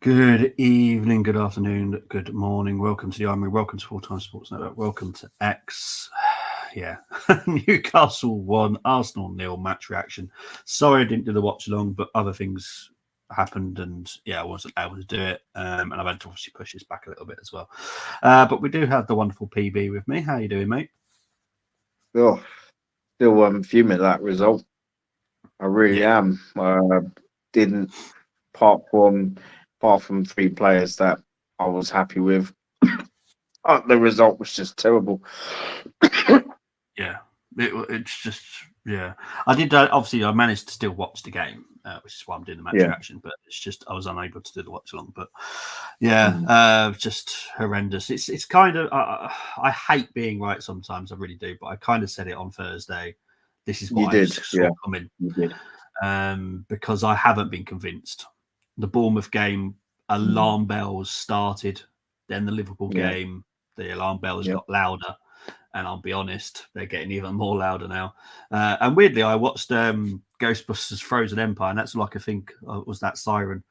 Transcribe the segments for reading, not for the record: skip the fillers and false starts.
Good evening, good afternoon, good morning. Welcome to the Armory. Welcome to Full Time Sports Network. Welcome to X. Yeah, Newcastle 1, Arsenal 0 match reaction. Sorry I didn't do the watch along, but other things happened and I wasn't able to do it. And I've had to obviously push this back a little bit as well. But we do have the wonderful PB with me. How are you doing, mate? Oh, still fuming at that result. I really am. Didn't apart from three players that I was happy with. The result was just terrible. Yeah, it's just I did obviously I managed to still watch the game, which is why I'm doing the match Yeah. reaction. But it's just I was unable to do the watch along. But just horrendous. It's kind of I hate being right sometimes. I really do. But I kind of said it on Thursday. This is You what I did, saw coming. You did. Because I haven't been convinced. The Bournemouth game, alarm bells started. Then the Liverpool Yeah. game, the alarm bells Yeah. got louder. And I'll be honest, they're getting even more louder now. And weirdly, I watched Ghostbusters Frozen Empire, and that's all I could think was that siren.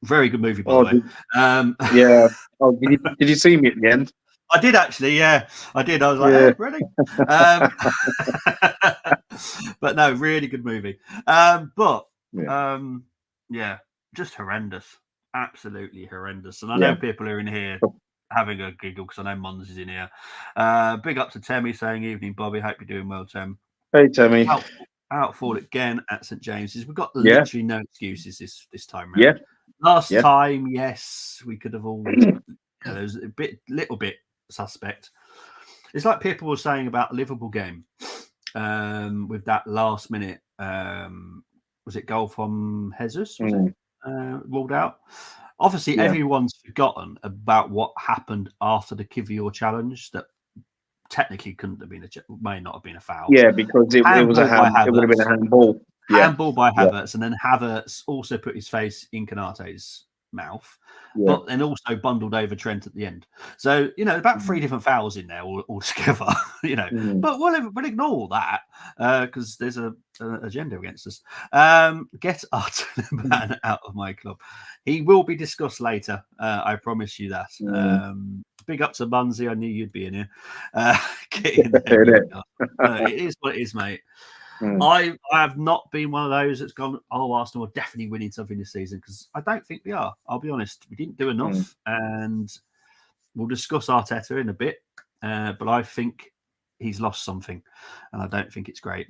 Very good movie, by the way. Yeah. Oh, did you see me at the end? I did actually, yeah. I did. I was like, hey, really? But no, really good movie. Just horrendous. Absolutely horrendous. And I know people are in here having a giggle because I know Mons is in here. Big up to Temmie saying, evening, Bobby. Hope you're doing well, Tem. Hey, Temmie. Outfall again at St. James's. We've got literally no excuses this time round. Yeah. Last time, yes, we could have all. There was a little bit suspect. It's like people were saying about the Liverpool game with that last minute. Was it goal from Jesus? Was it ruled out? Obviously, everyone's forgotten about what happened after the Kivior challenge. That technically couldn't have been may not have been a foul. Yeah, because it was a hand. It would have been a handball. Handball by Havertz, and then Havertz also put his face in Konate's mouth, but then also bundled over Trent at the end. So about three different fouls in there all together. But we'll ignore all that because there's an agenda against us. Get Arteta out of my club. He will be discussed later. I promise you that. Big up to Bunzy. I knew you'd be in here. Get in there. It is what it is, mate. I have not been one of those that's gone, Arsenal are definitely winning something this season, because I don't think we are. I'll be honest. We didn't do enough, and we'll discuss Arteta in a bit, but I think he's lost something, and I don't think it's great.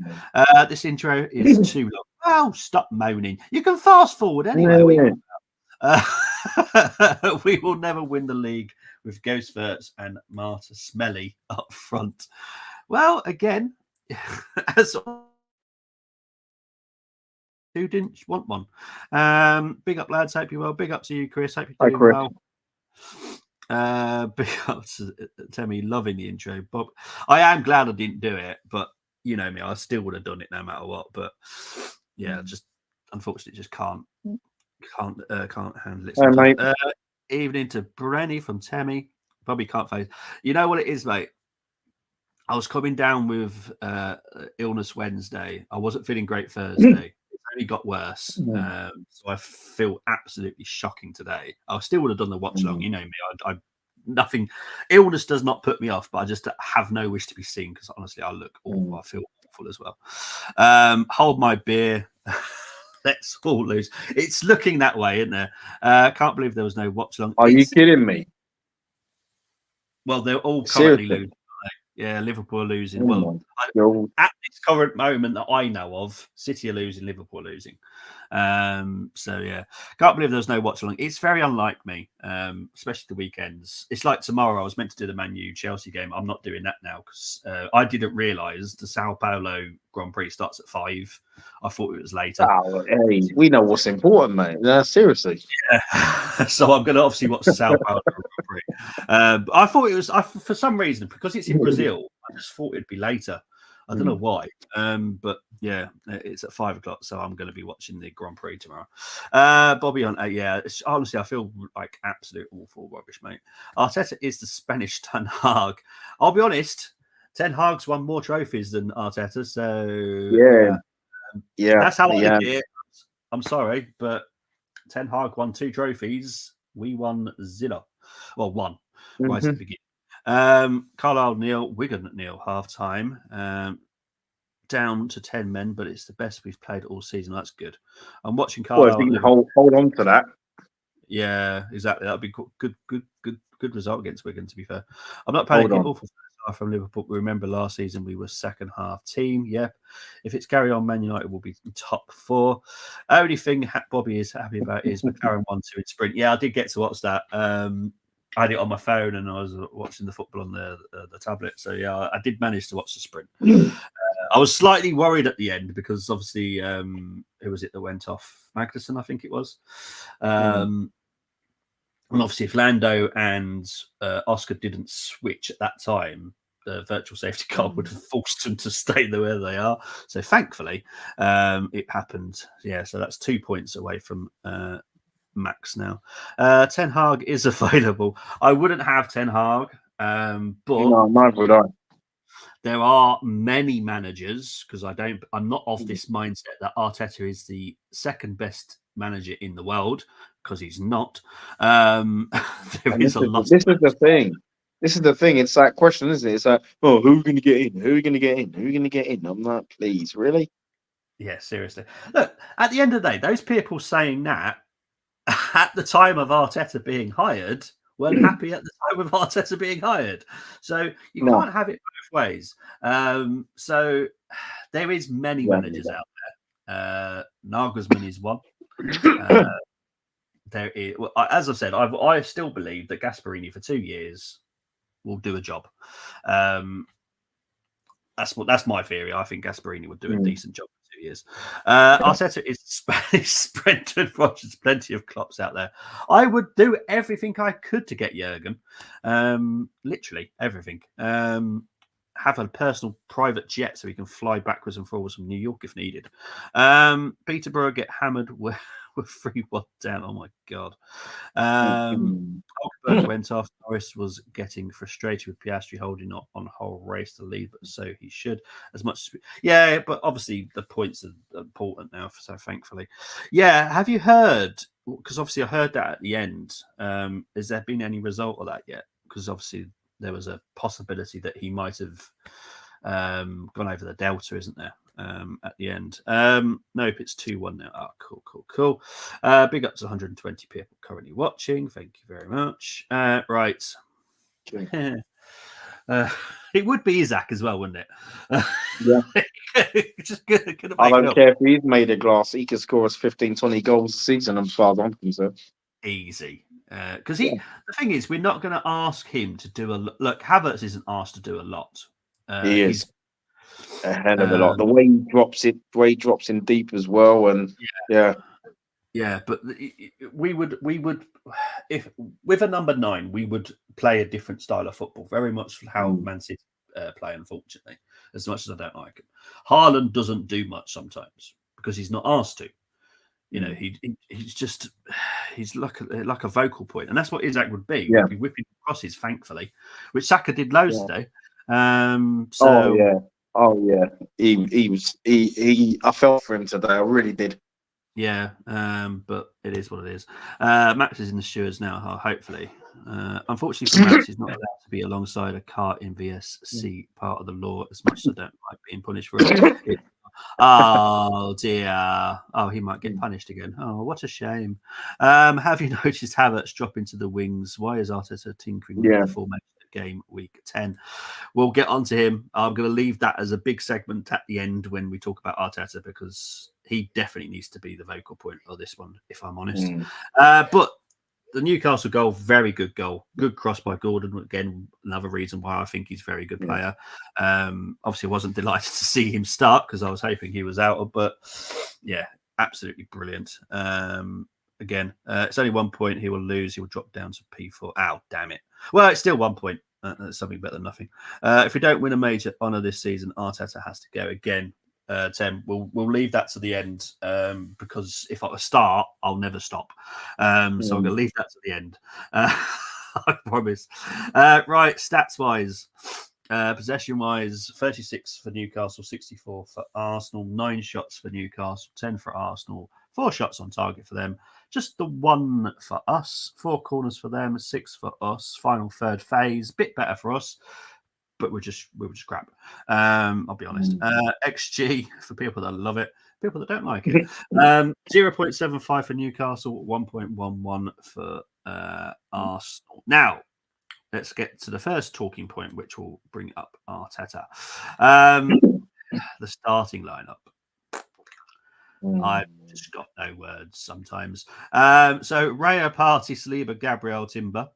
This intro is too long. Oh, stop moaning. You can fast forward anyway. We will never win the league with Ghost Verts and Marta Smelly up front. Well, again, as who didn't want one? Big up, lads. Hope you're well. Big up to you, Chris. Hope you're doing well. Big up to Temmie. Loving the intro, Bob. I am glad I didn't do it, but you know me, I still would have done it no matter what. But just unfortunately, just can't handle it. Evening to Brenny from Temmie. Bobby can't face. You know what it is, mate. I was coming down with illness Wednesday. I wasn't feeling great Thursday. It only got worse. So I feel absolutely shocking today. I still would have done the watch along. You know me. I nothing. Illness does not put me off, but I just have no wish to be seen because honestly, I look awful. I feel awful as well. Hold my beer. Let's all lose. It's looking that way, isn't there? Can't believe there was no watch along. Are you kidding me? Well, they're all currently losing. Yeah, Liverpool are losing. At this current moment that I know of, City are losing, Liverpool are losing. Can't believe there's no watch along. It's very unlike me, especially the weekends. It's like tomorrow. I was meant to do the Man U Chelsea game. I'm not doing that now because I didn't realise the Sao Paulo Grand Prix starts at 5. I thought it was later. Oh, hey, we know what's important, mate. No, seriously. Yeah. So I'm going to obviously watch the Sao Paulo Grand Prix. I thought it was for some reason because it's in Brazil. I just thought it'd be later. I don't know why, but yeah, it's at 5 o'clock, so I'm going to be watching the Grand Prix tomorrow. Bobby on, honestly, I feel like absolute awful rubbish, mate. Arteta is the Spanish Ten Hag. I'll be honest, Ten Hag's won more trophies than Arteta, so yeah, that's how I look at it. I'm sorry, but Ten Hag won 2 trophies. We won 0. Well, 1 right at the beginning. Carlisle nil, Wigan nil, half time. Down to 10 men, but it's the best we've played all season. That's good. I'm watching Carlisle. Well, if you can hold on to that. Yeah, exactly. That'd be good result against Wigan, to be fair. I'm not panicking. Awful start from Liverpool. Remember last season we were second half team. Yep. If it's carry on, Man United will be top 4. Only thing Bobby is happy about is McLaren 1-2 in sprint. Yeah, I did get to watch that. I had it on my phone and I was watching the football on the tablet. So yeah, I did manage to watch the sprint. I was slightly worried at the end because obviously, who was it that went off? Magnussen, I think it was. And obviously, if Lando and Oscar didn't switch at that time, the virtual safety car would have forced them to stay where they are. So thankfully, it happened. Yeah, so that's 2 points away from Max now. Ten Hag is available. I wouldn't have Ten Hag, but no, neither would I. There are many managers because I'm not of this mindset that Arteta is the second best manager in the world because he's not. This is the thing. This is the thing. It's that question, isn't it? It's like, oh, who are going to get in? Who are going to get in? Who are going to get in? I'm like, please, really? Yeah, seriously. Look, at the end of the day, those people saying that at the time of Arteta being hired weren't happy at the time of Arteta being hired. So you can't have it both ways. So there is many managers out there. Nagelsmann is one. There is, well, as I've said, I still believe that Gasperini for 2 years will do a job. That's my theory. I think Gasperini would do a decent job for 2 years. Arteta is sprinted Rodgers, plenty of Klopps out there. I would do everything I could to get Jurgen. Literally everything. Have a personal private jet so he can fly backwards and forwards from New York if needed. Peterborough get hammered with 3-1 down. Oh my god. Hulkenberg went off. Norris was getting frustrated with Piastri holding on whole race to lead, but so he should. As much as but obviously the points are important now, so thankfully. Yeah, have you heard? Because obviously I heard that at the end. Has there been any result of that yet? Because obviously there was a possibility that he might have gone over the delta, isn't there? At the end. Nope, it's 2-1 now. Oh, cool. Big up to 120 people currently watching. Thank you very much. Right. Okay. It would be Isaac as well, wouldn't it? Yeah. Just good. I don't care if he's made of glass. He could score us 15, 20 goals a season, as far as I'm concerned. Easy. Because the thing is, we're not going to ask him to do a lot. Look, Havertz isn't asked to do a lot. He is a hell of a lot. The way he drops in deep as well, and yeah. But we would, if with a number 9, we would play a different style of football, very much how Man City play. Unfortunately, as much as I don't like him, Haaland doesn't do much sometimes because he's not asked to. You know, he's like a vocal point, and that's what Isaac would be. Yeah. He'd be whipping crosses, thankfully, which Saka did loads today. He was. I felt for him today. I really did. Yeah, but it is what it is. Max is in the stewards now, hopefully. Unfortunately for Max, he's not allowed to be alongside a car in VSC, part of the law, as much as I don't like being punished for it. Oh dear. Oh, he might get punished again. Oh, what a shame. Have you noticed Havertz drop into the wings? Why is Arteta tinkering with the formation at game week 10? We'll get on to him. I'm going to leave that as a big segment at the end when we talk about Arteta, because he definitely needs to be the vocal point of this one, if I'm honest. But the Newcastle goal, very good goal. Good cross by Gordon. Again, another reason why I think he's a very good player. Obviously, I wasn't delighted to see him start because I was hoping he was out. But yeah, absolutely brilliant. Again, it's only 1 point. He will lose. He will drop down to P4. Ow, damn it. Well, it's still 1 point. That's something better than nothing. If we don't win a major honour this season, Arteta has to go again. Tim, we'll leave that to the end because if I start, I'll never stop. So I'm going to leave that to the end. I promise. Right, stats wise, Possession-wise, 36 for Newcastle, 64 for Arsenal, 9 shots for Newcastle, 10 for Arsenal, 4 shots on target for them, just the 1 for us, 4 corners for them, 6 for us. Final third phase, bit better for us, but we were just crap. I'll be honest. XG for people that love it, people that don't like it. 0.75 for Newcastle, 1.11 for Arsenal. Now, let's get to the first talking point, which will bring up Arteta. The starting lineup. I've just got no words sometimes. So Raya, Partey, Saliba, Gabriel, Timber.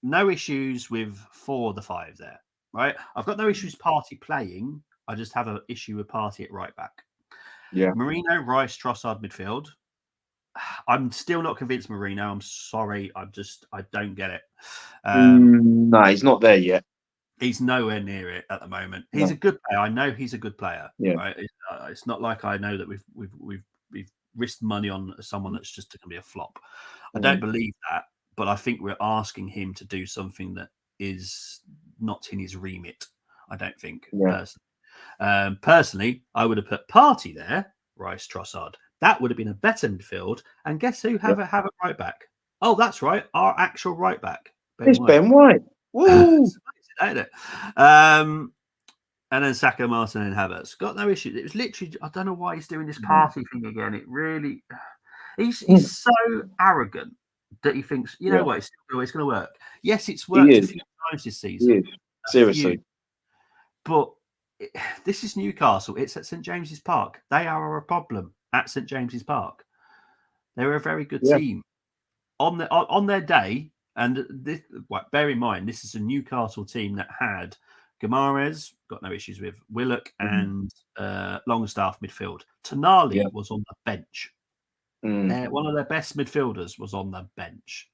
No issues with 4 of the 5 there, right? I've got no issues Partey playing. I just have an issue with Partey at right back. Yeah. Marino, Rice, Trossard, midfield. I'm still not convinced Marino. I'm sorry. I don't get it. No, he's not there yet. He's nowhere near it at the moment. He's a good player. I know he's a good player. Yeah. Right? It's not like I know that we've risked money on someone that's just going to be a flop. I don't believe that, but I think we're asking him to do something that is not in his remit. I don't think personally. Personally, I would have put Partey there, Rice, Trossard. That would have been a better midfield. And guess who have a right back? Oh, that's right, our actual right back. It's Ben White. Woo! Ain't it? And then Saka, Martin, and Havertz. Got no issue. It was literally, I don't know why he's doing this party thing again. It really, he's so arrogant that he thinks, you know what, it's going to work. Yes, it's worked a few times this season. Seriously. But this is Newcastle. It's at St James's Park. They are a problem at St James's Park. They're a very good team. On their day, and this, bear in mind, this is a Newcastle team that had Guimaraes, got no issues with, Willock, and Longstaff midfield. Tonali was on the bench. One of their best midfielders was on the bench,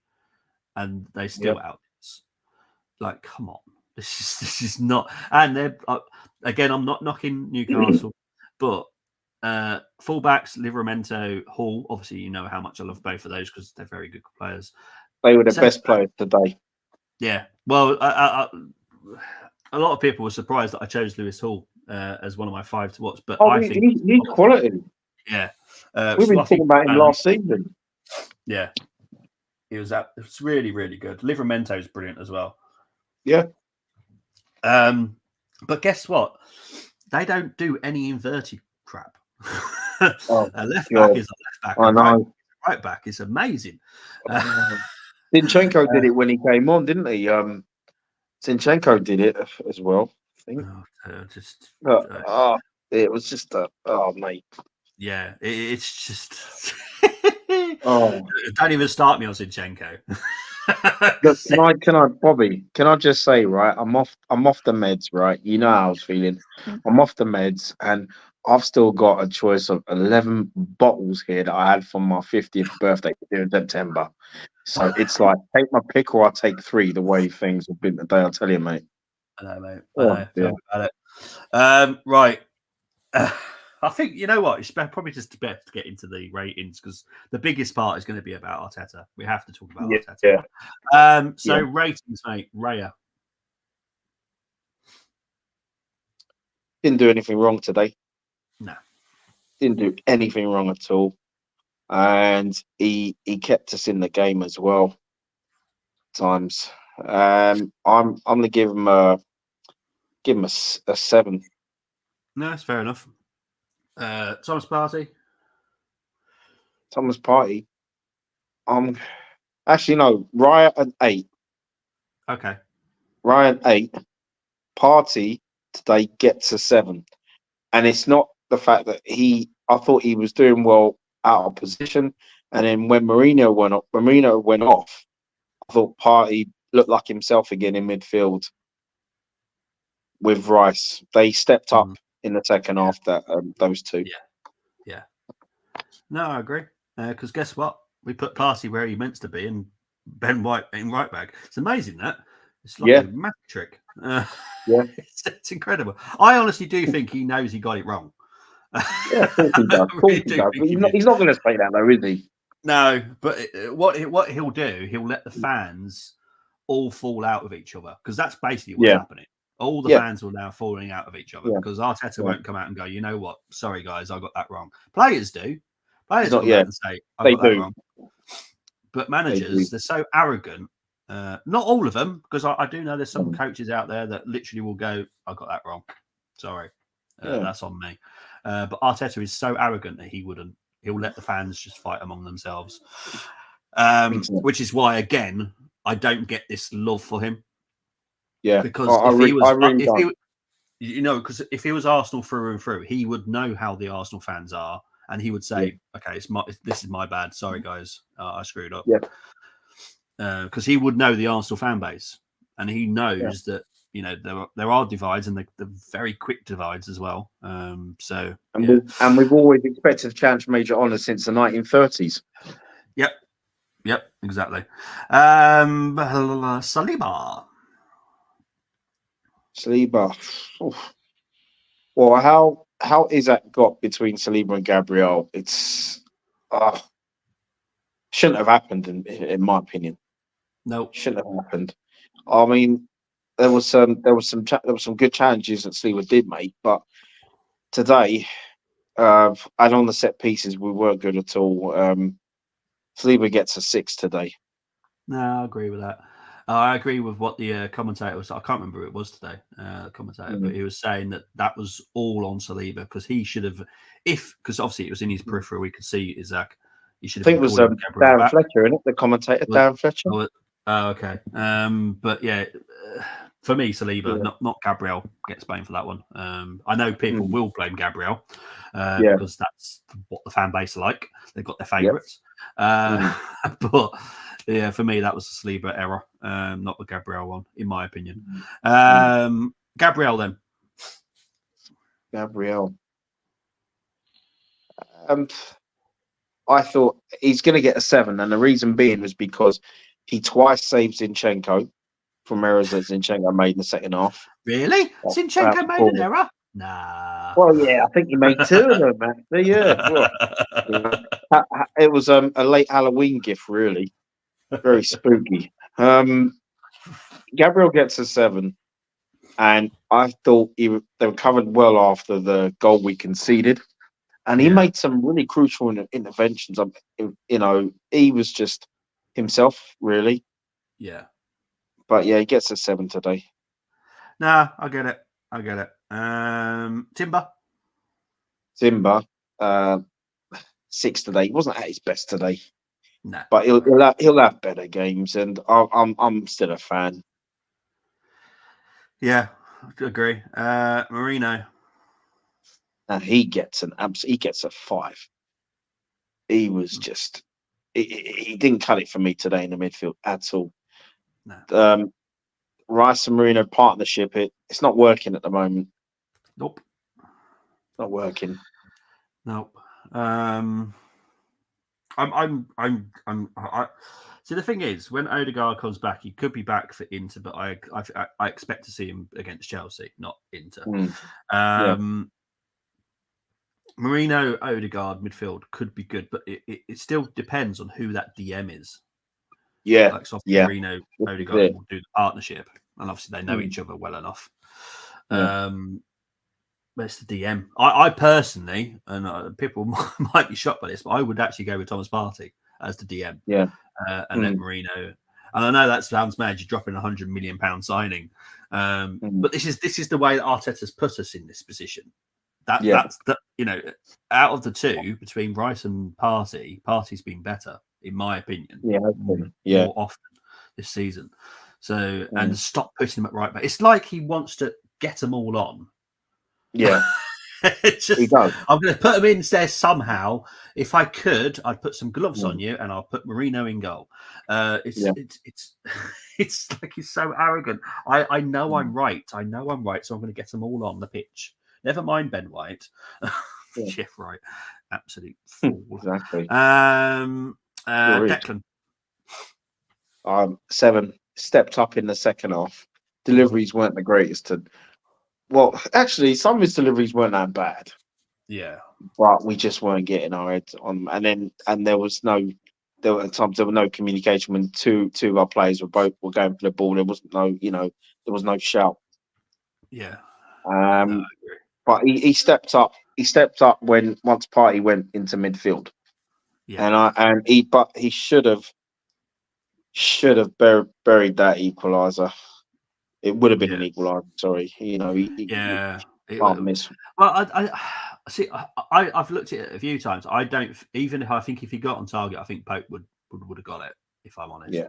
and they still out. Like, come on, this is not. And they're again, I'm not knocking Newcastle, but fullbacks, Livramento, Hall. Obviously, you know how much I love both of those because they're very good players. They were the best players today. Yeah. Well, a lot of people were surprised that I chose Lewis Hall as one of my 5 to watch, but I think he's quality. Yeah. We've been talking about him last season. Yeah. It's really, really good. Livramento is brilliant as well. Yeah. But guess what? They don't do any inverted crap. A left back is a left back. I know. Right back is amazing. Zinchenko did it when he came on, didn't he? Zinchenko did it as well, I think. It was just mate. Yeah, it's just. Don't even start me on Zinchenko. Look, can I, Bobby? Can I just say, right? I'm off the meds, right? You know how I was feeling. I'm off the meds, and I've still got a choice of 11 bottles here that I had for my 50th birthday in September. So it's like, take my pick or I take 3. The way things have been today, I'll tell you, mate. I know, mate. Tell me about it. Right. I think, you know what? It's probably just best to get into the ratings because the biggest part is going to be about Arteta. We have to talk about Arteta. Yeah. Ratings, mate. Raya. Didn't do anything wrong today. No. Didn't do anything wrong at all. And he kept us in the game as well. Times. I'm gonna give him a 7. No, that's fair enough. Thomas Partey. Actually no, Ryan an 8. Okay. Ryan 8. Partey today gets a 7. And it's not the fact that I thought he was doing well out of position. And then when Marino went off, I thought Partey looked like himself again in midfield with Rice. They stepped up in the second half, that those two. Yeah. No, I agree. Because guess what? We put Partey where he meant to be and Ben White in right back. It's amazing that. It's like a magic trick. It's incredible. I honestly do think he knows he got it wrong. Yeah, of course he does. He's not going to say that, though, is he? No, but what he'll do, he'll let the fans all fall out with each other because that's basically what's happening. All the fans will now falling out of each other because Arteta won't come out and go, you know what? Sorry, guys, I got that wrong. Players do. Players come out and say, I got that wrong. But managers, they're so arrogant. Not all of them, because I do know there's some coaches out there that literally will go, I got that wrong. Sorry. That's on me. But Arteta is so arrogant that he wouldn't. He'll let the fans just fight among themselves. Which is why, again, I don't get this love for him. Yeah, because because if he was Arsenal through and through, he would know how the Arsenal fans are, and he would say, "Okay, this is my bad. Sorry, guys, I screwed up." Yeah, because he would know the Arsenal fan base, and he knows that there are divides, and they're very quick divides as well. We've always expected to challenge major honours since the 1930s. Yep, exactly. Saliba. Oof. Well, how is that got between Saliba and Gabriel? It's shouldn't have happened in my opinion. No, shouldn't have happened. I mean, there was some good challenges that Saliba did make, but today, and on the set pieces, we weren't good at all. Saliba gets a 6 today. No, I agree with that. I agree with what the commentator was. I can't remember who it was today, but he was saying that was all on Saliba because he should have, because obviously it was in his peripheral, we could see Isaac. He should have. I think it was Dan Fletcher, isn't it? The commentator, Dan Fletcher. Okay. But yeah, for me, Saliba, not Gabriel, gets blamed for that one. I know people will blame Gabriel because that's what the fan base are like. They've got their favourites. But yeah, for me, that was a Saliba error, not the Gabriel one, in my opinion. Gabriel, then. Gabriel. I thought he's going to get a 7, and the reason being was because he twice saved Zinchenko from errors that Zinchenko made in the second half. Really? Zinchenko made an error? Nah. Well, yeah, I think he made 2 of them, actually. Yeah. Well, it was a late Halloween gift, really. Very spooky. Gabriel gets a 7, and I thought they recovered well after the goal we conceded. And he made some really crucial interventions. He was just himself, really. Yeah. But yeah, he gets a 7 today. Nah, I get it. Timber. 6 today. He wasn't at his best today. Nah. But he'll have better games, and I'm still a fan. Yeah, I agree. Marino. He gets a 5. He was just he didn't cut it for me today in the midfield at all. No. Rice and Marino partnership, it's not working at the moment. Nope. Not working. Nope. See, the thing is, when Odegaard comes back, he could be back for Inter, but I expect to see him against Chelsea, not Inter. Marino, Odegaard midfield could be good, but it still depends on who that DM is. Yeah, Marino, Odegaard will do the partnership, and obviously they know each other well enough. But it's the DM. I personally, and people might be shocked by this, but I would actually go with Thomas Partey as the DM. Yeah, and let Marino. And I know that sounds mad. You're dropping £100 million signing, but this is the way that Arteta's put us in this position. That's out of the two between Rice and Partey's been better in my opinion. More often this season. So and stop putting him at right back. It's like he wants to get them all on. Yeah. It's just, he does. I'm going to put him in there somehow. If I could, I'd put some gloves on you and I'll put Marino in goal. It's like he's so arrogant. I know I'm right. So I'm going to get them all on the pitch. Never mind Ben White. Yeah, right. Absolute fool. Exactly. Declan. 7. Stepped up in the second half. Deliveries weren't the greatest. Well, actually, some of his deliveries weren't that bad. Yeah. But we just weren't getting our heads on. And there were times there was no communication when two of our players were going for the ball. There wasn't there was no shout. Yeah. No, I Um, agree. but he stepped up. He stepped up when once Party went into midfield, Yeah. and he should have buried that equaliser. It would have been an Yeah. equaliser. Sorry, he Yeah. can't miss. Well, I see. I've looked at it a few times. I don't even if I think if he got on target, I think Pope would have got it. If I'm honest. Yeah.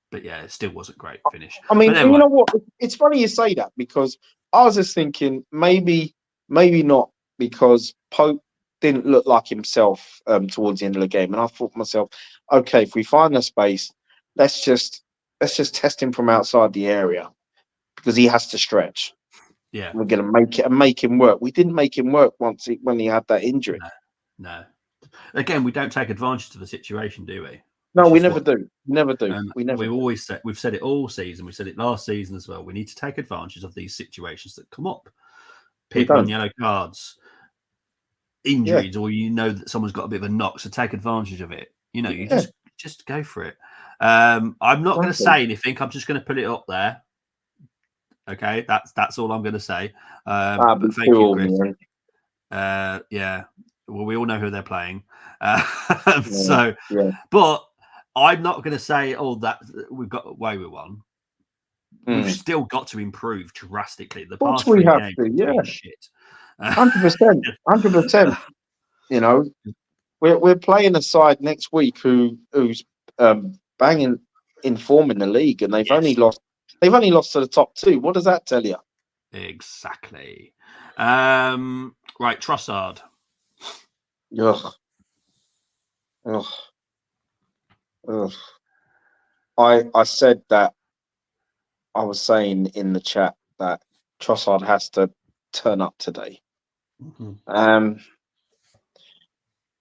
But yeah, it still wasn't great finish. I But mean, never and you mind. know what? It's funny you say that because I was just thinking maybe not because Pope didn't look like himself towards the end of the game, and I thought to myself, okay, if we find a space, let's just test him from outside the area because he has to stretch. Yeah. We're going to make it and make him work. We didn't make him work when he had that injury. No. Again, we don't take advantage of the situation, do we? No, we never do. Never do. We never. We've said it all season. We said it last season as well. We need to take advantage of these situations that come up. People on yellow cards, injuries, or that someone's got a bit of a knock, so take advantage of it. You just go for it. I'm not going to say anything. I'm just going to put it up there. Okay, that's all I'm going to say. But thank you, Chris. Yeah. Well, we all know who they're playing. But I'm not going to say, that we've got away with one. We've still got to improve drastically. The past 3 games have been shit. 100%. 100%. We're playing a side next week who's banging in form in the league, and they've only lost to the top 2. What does that tell you? Exactly. Right, Trossard. Ugh. I said that. I was saying in the chat that Trossard has to turn up today. Mm-hmm.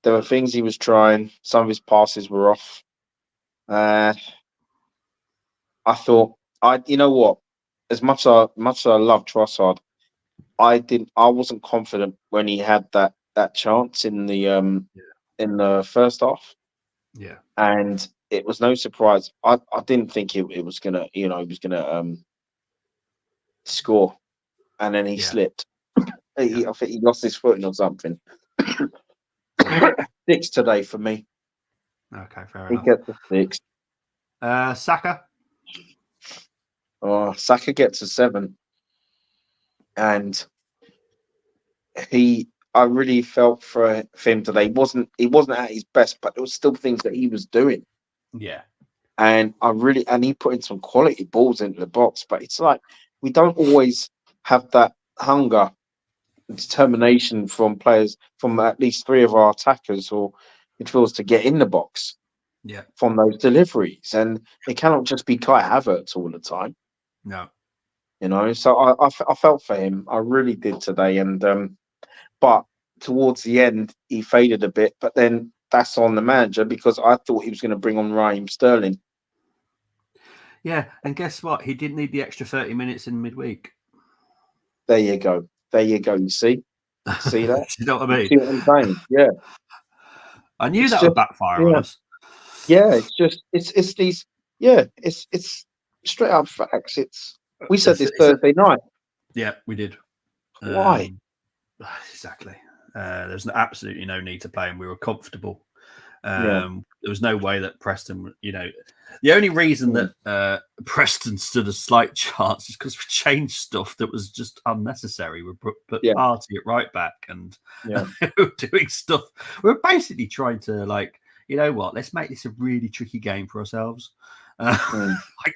There were things he was trying. Some of his passes were off. I thought, you know what? As much as I love Trossard, I wasn't confident when he had that chance in the first half. Yeah, and it was no surprise. I didn't think it was gonna, he was gonna score, and then he slipped. I think he lost his footing or something. 6 today for me. Okay, fair He enough. gets a 6. Saka. Oh, Saka gets a 7, and I really felt for him today. He wasn't at his best, but there was still things that he was doing. Yeah. And he put in some quality balls into the box, but it's like we don't always have that hunger and determination from players, from at least 3 of our attackers or midfielders to get in the box. Yeah. From those deliveries, and it cannot just be Kai Havertz all the time. No. So I felt for him. I really did today, and but towards the end he faded a bit. But then that's on the manager because I thought he was going to bring on Raheem Sterling. Yeah, and guess what? He didn't need the extra 30 minutes in midweek. There you go. You see that? You know what I mean? See what I'm saying? Yeah. I knew that would backfire on us. Yeah, it's these. Yeah, it's straight up facts. We said this Thursday night. Yeah, we did. Why? Exactly. There's absolutely no need to play, and we were comfortable. Yeah. There was no way that Preston, the only reason that Preston stood a slight chance is because we changed stuff that was just unnecessary. We put Party at right back, and we were doing stuff. We were basically trying to let's make this a really tricky game for ourselves.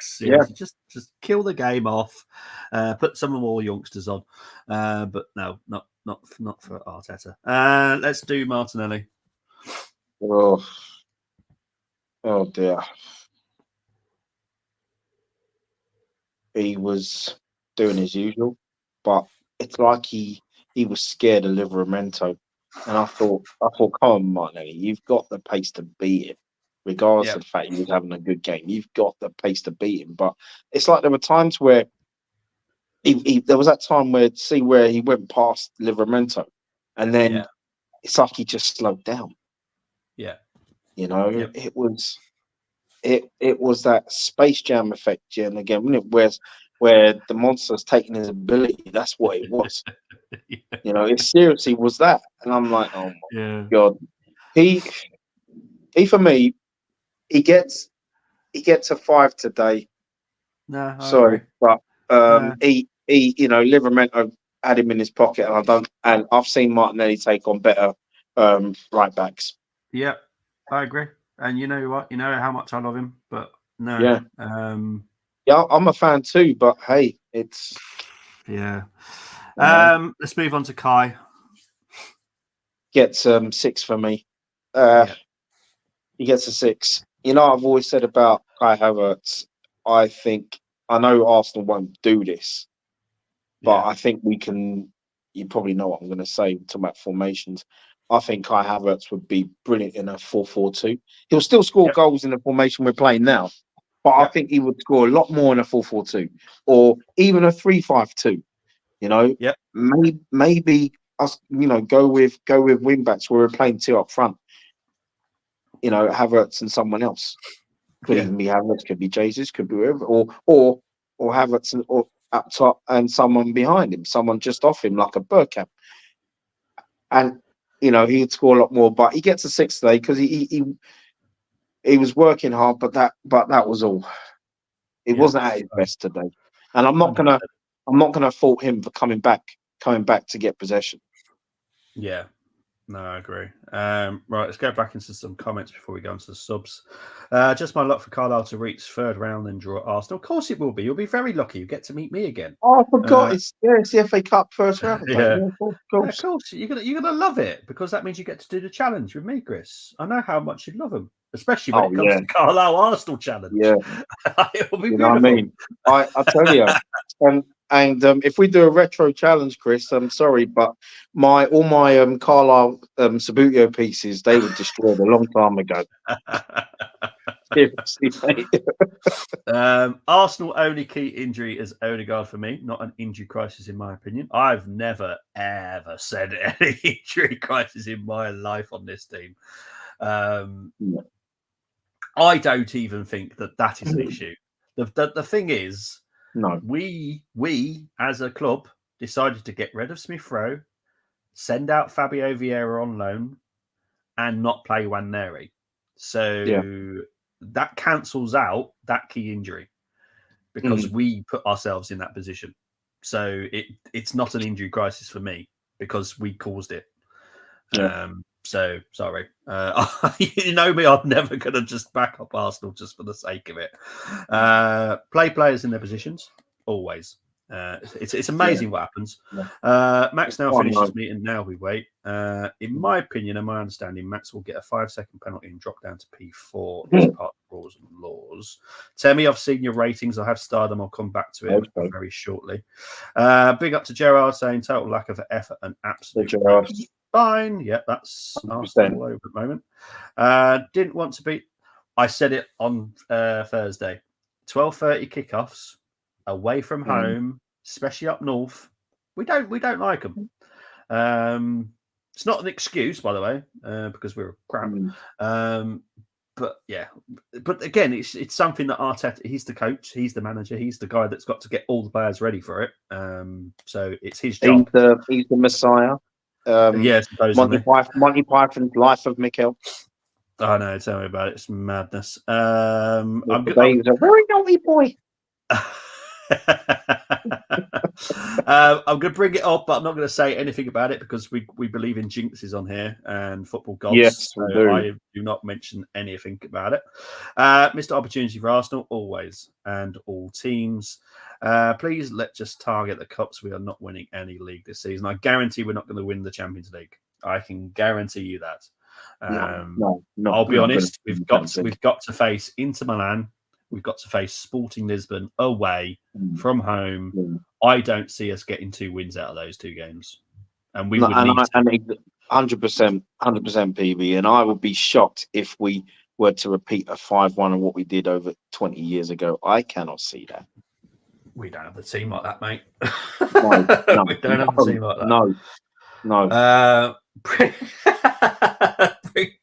Seriously, just kill the game off, put some more youngsters on, but no, not for Arteta. Let's do Martinelli. Oh dear. He was doing his usual, but it's like he was scared of Livramento. And I thought, come on, Martinelli, you've got the pace to beat him, regardless of the fact he was having a good game. You've got the pace to beat him. But it's like there were times where there was that time where he went past Livramento, and then it's like he just slowed down. Yeah. It was that Space Jam effect, and again, where where the monster's taking his ability. That's what it was. Yeah. You know, it seriously was that. And I'm like, oh my God. He for me, he gets a 5 today. No, I Sorry, agree. but he Livermento had him in his pocket, and I've seen Martinelli take on better right backs. Yeah, I agree. And you know what? You know how much I love him, but no. Yeah. Yeah, I'm a fan too, but hey, it's yeah. Let's move on to Kai. Gets 6 for me. Yeah. He gets a 6. You know, I've always said about Kai Havertz, I know Arsenal won't do this, but I think we can. You probably know what I'm going to say, talking about formations. I think Kai Havertz would be brilliant in a 4-4-2. He'll still score goals in the formation we're playing now, but I think he would score a lot more in a 4-4-2 or even a 3-5-2. You know, maybe us, go with wing backs where we're playing 2 up front. You know, Havertz and someone else. Could even be Havertz, could be Jesus, could be whoever, or Havertz or up top and someone behind him, someone just off him like a Bergkamp. And he'd score a lot more, but he gets a 6 today because he was working hard, but that was all. It wasn't at his best today, and I'm not gonna fault him for coming back to get possession. Yeah, no, I agree. Right, let's go back into some comments before we go into the subs. Just my luck for Carlisle to reach third round and draw Arsenal. Of course it will be. You'll be very lucky. You get to meet me again. Oh, I forgot. It's the FA Cup first round. Yeah, of course. You're gonna love it because that means you get to do the challenge with me, Chris. I know how much you'd love them, especially when it comes to Carlisle Arsenal challenge. Yeah, it'll be beautiful. Know what I mean? I tell you, and if we do a retro challenge, Chris, I'm sorry, but all my Carlisle Sabutio pieces, they were destroyed a long time ago. Seriously, mate. Arsenal only key injury is Odegaard for me, not an injury crisis in my opinion. I've never ever said any injury crisis in my life on this team. I don't even think that is an issue. The thing is, no, we as a club decided to get rid of Smith Rowe, send out Fabio Vieira on loan, and not play Nwaneri. So that cancels out that key injury because we put ourselves in that position. So it's not an injury crisis for me because we caused it. So sorry. You know me, I'm never going to just back up Arsenal just for the sake of it. Play players in their positions, always. It's amazing what happens. Max now finishes meeting. Now we wait. In my opinion and my understanding, Max will get a 5-second penalty and drop down to P4. It's part of the rules and laws. Tell me, I've seen your ratings. I have starred them. I'll come back to it very shortly. Big up to Gerard saying total lack of effort and absolute fine. Yeah, that's Arsenal all over at the moment. Didn't want to beat. I said it on Thursday. 12:30 kickoffs away from home, especially up north. We don't like them. It's not an excuse, by the way, because we're crap. But again, it's something that Arteta. He's the coach, he's the manager, he's the guy that's got to get all the players ready for it. So it's his job. He's the Messiah. Supposedly. Monty Python's Life of Mikkel. Oh no, tell me about it. It's madness. He's a very naughty boy. I'm going to bring it up, but I'm not going to say anything about it because we believe in jinxes on here and football gods. Yes, so I do not mention anything about it. Mr. Opportunity for Arsenal, always, and all teams. Please let's just target the cups. We are not winning any league this season. I guarantee we're not going to win the Champions League. I can guarantee you that. No, I'll be honest. We've got to face Inter Milan. We've got to face Sporting Lisbon away from home. I don't see us getting 2 wins out of those 2 games, and we would need 100%, 100% PB. And I would be shocked if we were to repeat a 5-1 of what we did over 20 years ago. I cannot see that. We don't have the team like that, mate. No, we don't have the team like that. No. Bring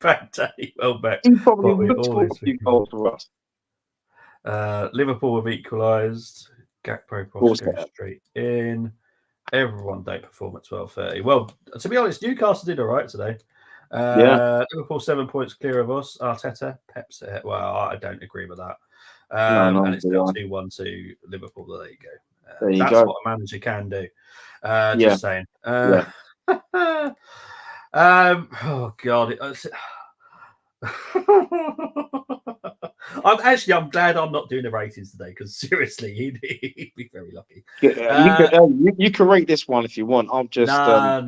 back Danny Welbeck. He probably would score a few goals for us. Liverpool have equalised. Gakpo, Bosco, Street in. Everyone don't perform at 12:30. Well, to be honest, Newcastle did all right today. Liverpool 7 points clear of us. Arteta, Pep's ahead. Well, I don't agree with that. And it's still 2-1 to Liverpool. There you go. That's what a manager can do. Just saying. Oh God. I'm glad I'm not doing the ratings today because seriously, he'd be very lucky. You can rate this one if you want. I'm just I'm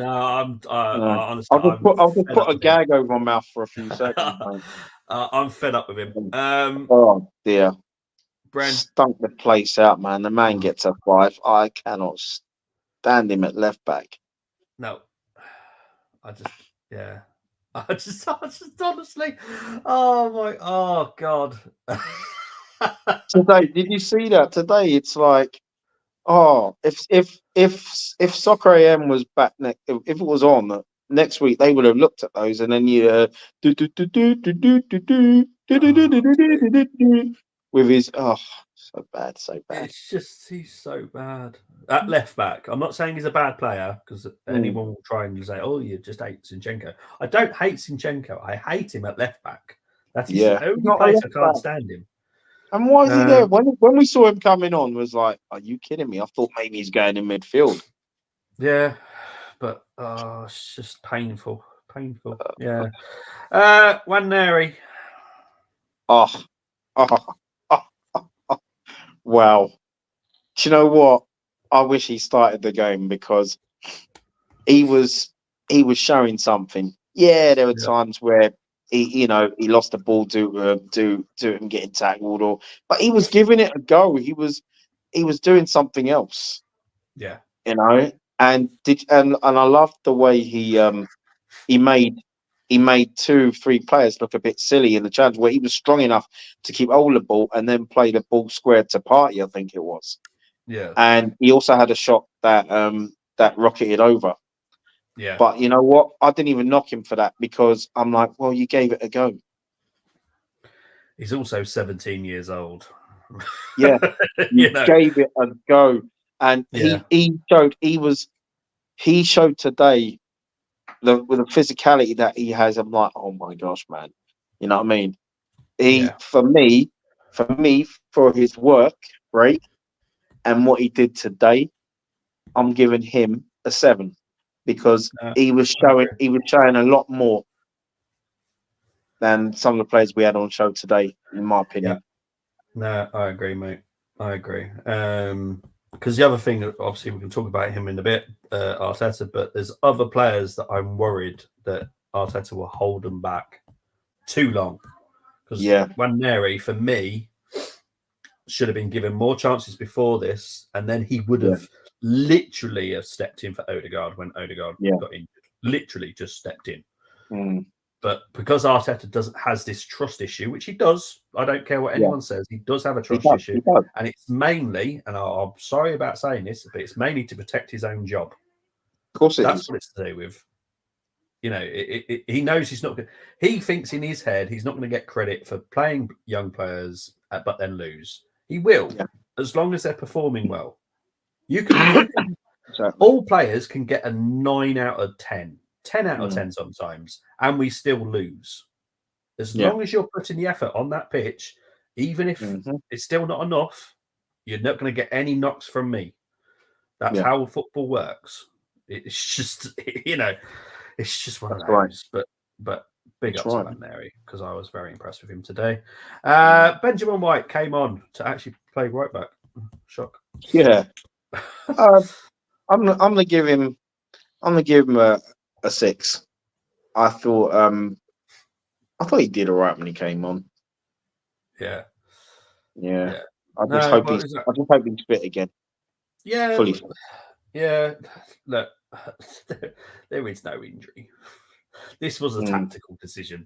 honestly, I'll just put a gag over my mouth for a few seconds. I'm fed up with him. Oh dear, Bren stunk the place out, man. The man gets a 5. I cannot stand him at left back. No, I just honestly, oh God. Today, did you see that? Today, it's like, if Soccer AM was back if it was on next week, they would have looked at those and then with his so bad. It's just he's so bad at left back. I'm not saying he's a bad player because anyone will try and say, "Oh, you just hate Zinchenko." I don't hate Zinchenko. I hate him at left back. That is the only place I can't stand him. And why is he there? When we saw him coming on, was like, "Are you kidding me?" I thought maybe he's going in midfield. Yeah, but it's just painful. Yeah. Waneri. Wow. Do you know what? I wish he started the game because he was showing something. Yeah, there were times where he lost the ball to him getting tackled, but he was giving it a go. He was doing something else. Yeah, and I loved the way he made 2-3 players look a bit silly in the challenge where he was strong enough to keep hold of the ball and then play the ball square to Partey, I think it was. Yeah, and he also had a shot that rocketed over. Yeah. But you know what? I didn't even knock him for that because I'm like, well, you gave it a go. He's also 17 years old. Yeah, you gave it a go, and he showed today with the physicality that he has. I'm like, oh my gosh, man, you know what I mean? For me, for his work rate and what he did today, I'm giving him a 7 because he was showing a lot more than some of the players we had on show today, in my opinion. No, I agree, mate. I agree. Because the other thing, obviously, we can talk about him in a bit, Arteta, but there's other players that I'm worried that Arteta will hold them back too long. Because Waneri, for me, should have been given more chances before this, and then he would have literally have stepped in for Odegaard when Odegaard got injured. Literally just stepped in. But because Arteta has this trust issue, which he does, I don't care what anyone says, he does have a trust issue. And it's mainly, and I'm sorry about saying this, but it's mainly to protect his own job. Of course That's what it's to do with. You know, he knows he's not going to, he thinks in his head he's not going to get credit for playing young players, but then lose. He will, as long as they're performing well. You can all players can get a 9 out of 10. 10 out of 10 sometimes, and we still lose. As long as you're putting the effort on that pitch, even if it's still not enough, you're not going to get any knocks from me. That's how football works. It's just, it's just one of those. But big ups to Mary because I was very impressed with him today. Benjamin White came on to actually play right back. Shock. Yeah. I'm gonna give him a 6. I thought he did all right when he came on. Yeah. I just hope he's fit again. Yeah. Fully fit. Yeah. Look, there is no injury. This was a tactical decision.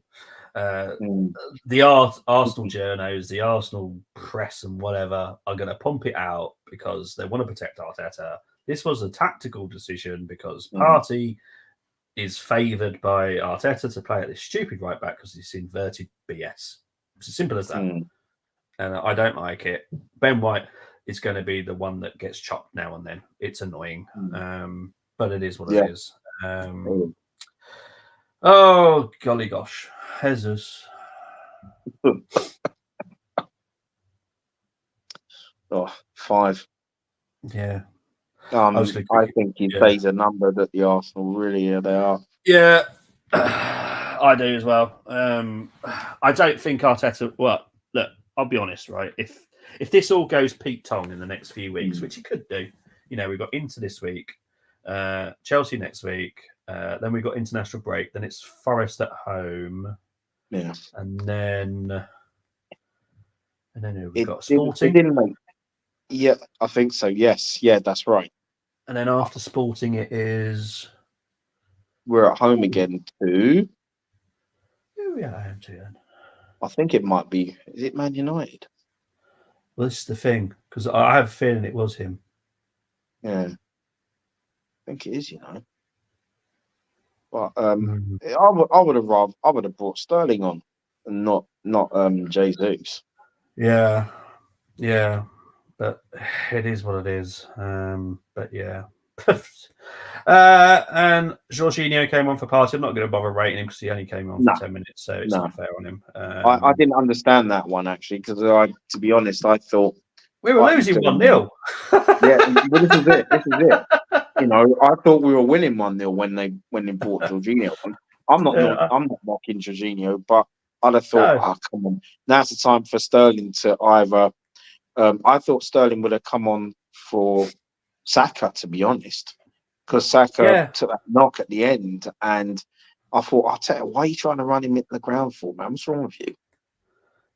The Arsenal journos, the Arsenal press and whatever are going to pump it out because they want to protect Arteta. This was a tactical decision because Partey is favoured by Arteta to play at this stupid right back because it's inverted BS. It's as simple as that. And I don't like it. Ben White, it's going to be the one that gets chopped now and then. It's annoying, but it is what Yeah. it is. Oh, golly gosh. Jesus. Oh, 5. Yeah. I think he plays a number that the Arsenal really they are. Yeah, I do as well. I don't think Arteta. Well, look, I'll be honest, right? If this all goes Pete Tong in the next few weeks, which it could do, we've got Inter this week, Chelsea next week, then we've got international break, then it's Forest at home, and then we've got Sporting. It didn't make. Yeah, I think so. Yes, yeah, that's right. And then after Sporting, it is. We're at home again too. Who are we at home to then? I think it might be. Is it Man United? Well, this is the thing, because I have a feeling it was him. Yeah, I think it is. But I would have brought Sterling on, and not Jesus. Yeah, but it is what it is. But yeah. And Jorginho came on for Partey. I'm not going to bother rating him because he only came on for 10 minutes, so it's not fair on him. I didn't understand that one actually because to be honest, I thought we were losing 1-0. Yeah, well, this is it. I thought we were winning 1-0 when they brought Jorginho on. I'm not mocking Jorginho, but I'd have thought, come on, now's the time for Sterling to either. I thought Sterling would have come on for Saka, to be honest, because Saka took that knock at the end, and I thought, I'll tell you, why are you trying to run him into the ground for, man? What's wrong with you?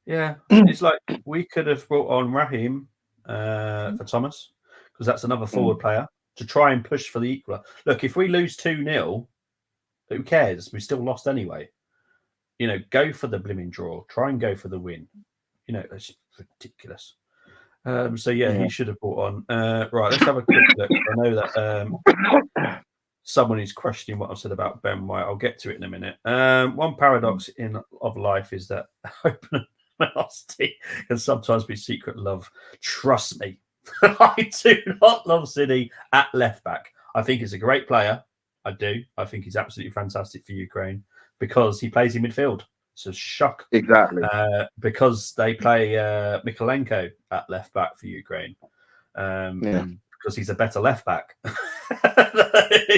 Yeah, it's like we could have brought on Raheem for Thomas, because that's another forward player to try and push for the equaler. Look, if we lose 2-0, who cares? We still lost anyway. Go for the blimmin' draw. Try and go for the win. It's ridiculous. He should have brought on. Right, let's have a quick look. I know that someone is questioning what I've said about Ben White. I'll get to it in a minute. One paradox of life is that open animosity can sometimes be secret love. Trust me, I do not love City at left back. I think he's a great player. I do. I think he's absolutely fantastic for Ukraine because he plays in midfield. So shock. Exactly. Because they play Mikolenko at left back for Ukraine. Because he's a better left back.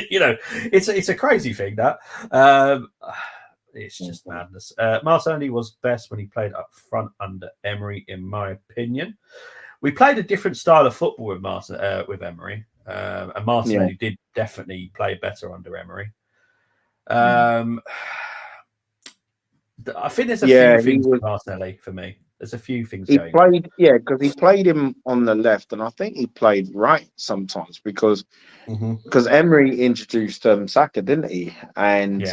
It's a crazy thing that. It's just madness. Martinelli was best when he played up front under Emery, in my opinion. We played a different style of football with Emery. And Martinelli did definitely play better under Emery. I think there's a few things with Martinelli for me. There's a few things going on. Because he played him on the left, and I think he played right sometimes because Emery introduced Saka, didn't he? And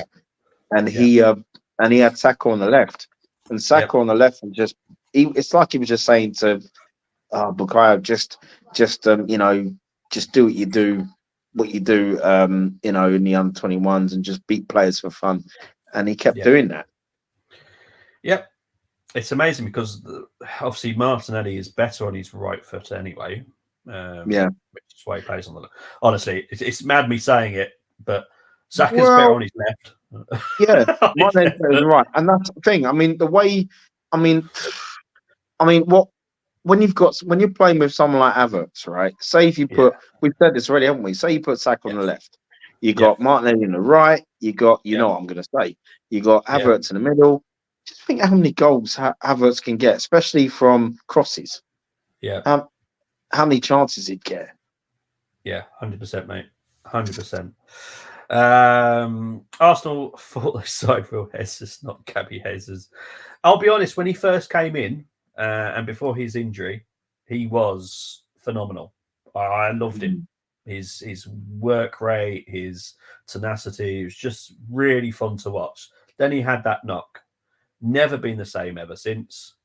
he had Saka on the left, and Saka on the left, and it's like he was just saying to Bukayo, just do what you do, in the under-21s, and just beat players for fun, and he kept doing that. Yep. It's amazing because obviously Martinelli is better on his right foot anyway. Which is why he plays on the left. Honestly, it's mad me saying it, but Saka's better on his left. Martinelli's right, and that's the thing. I mean, when you're playing with someone like Havertz, right? Say if you put, we've said this already, haven't we? Say you put Saka on the left, you got Martinelli on the right, you got, know what I'm going to say, you got Havertz in the middle. Just think how many goals Havertz can get, especially from crosses. Yeah. How many chances he'd get? Yeah, 100%, mate. 100%. Arsenal fought this side for Jesus, not Gabby Jesus. I'll be honest, when he first came in and before his injury, he was phenomenal. I loved him. His work rate, his tenacity, it was just really fun to watch. Then he had that knock. Never been the same ever since.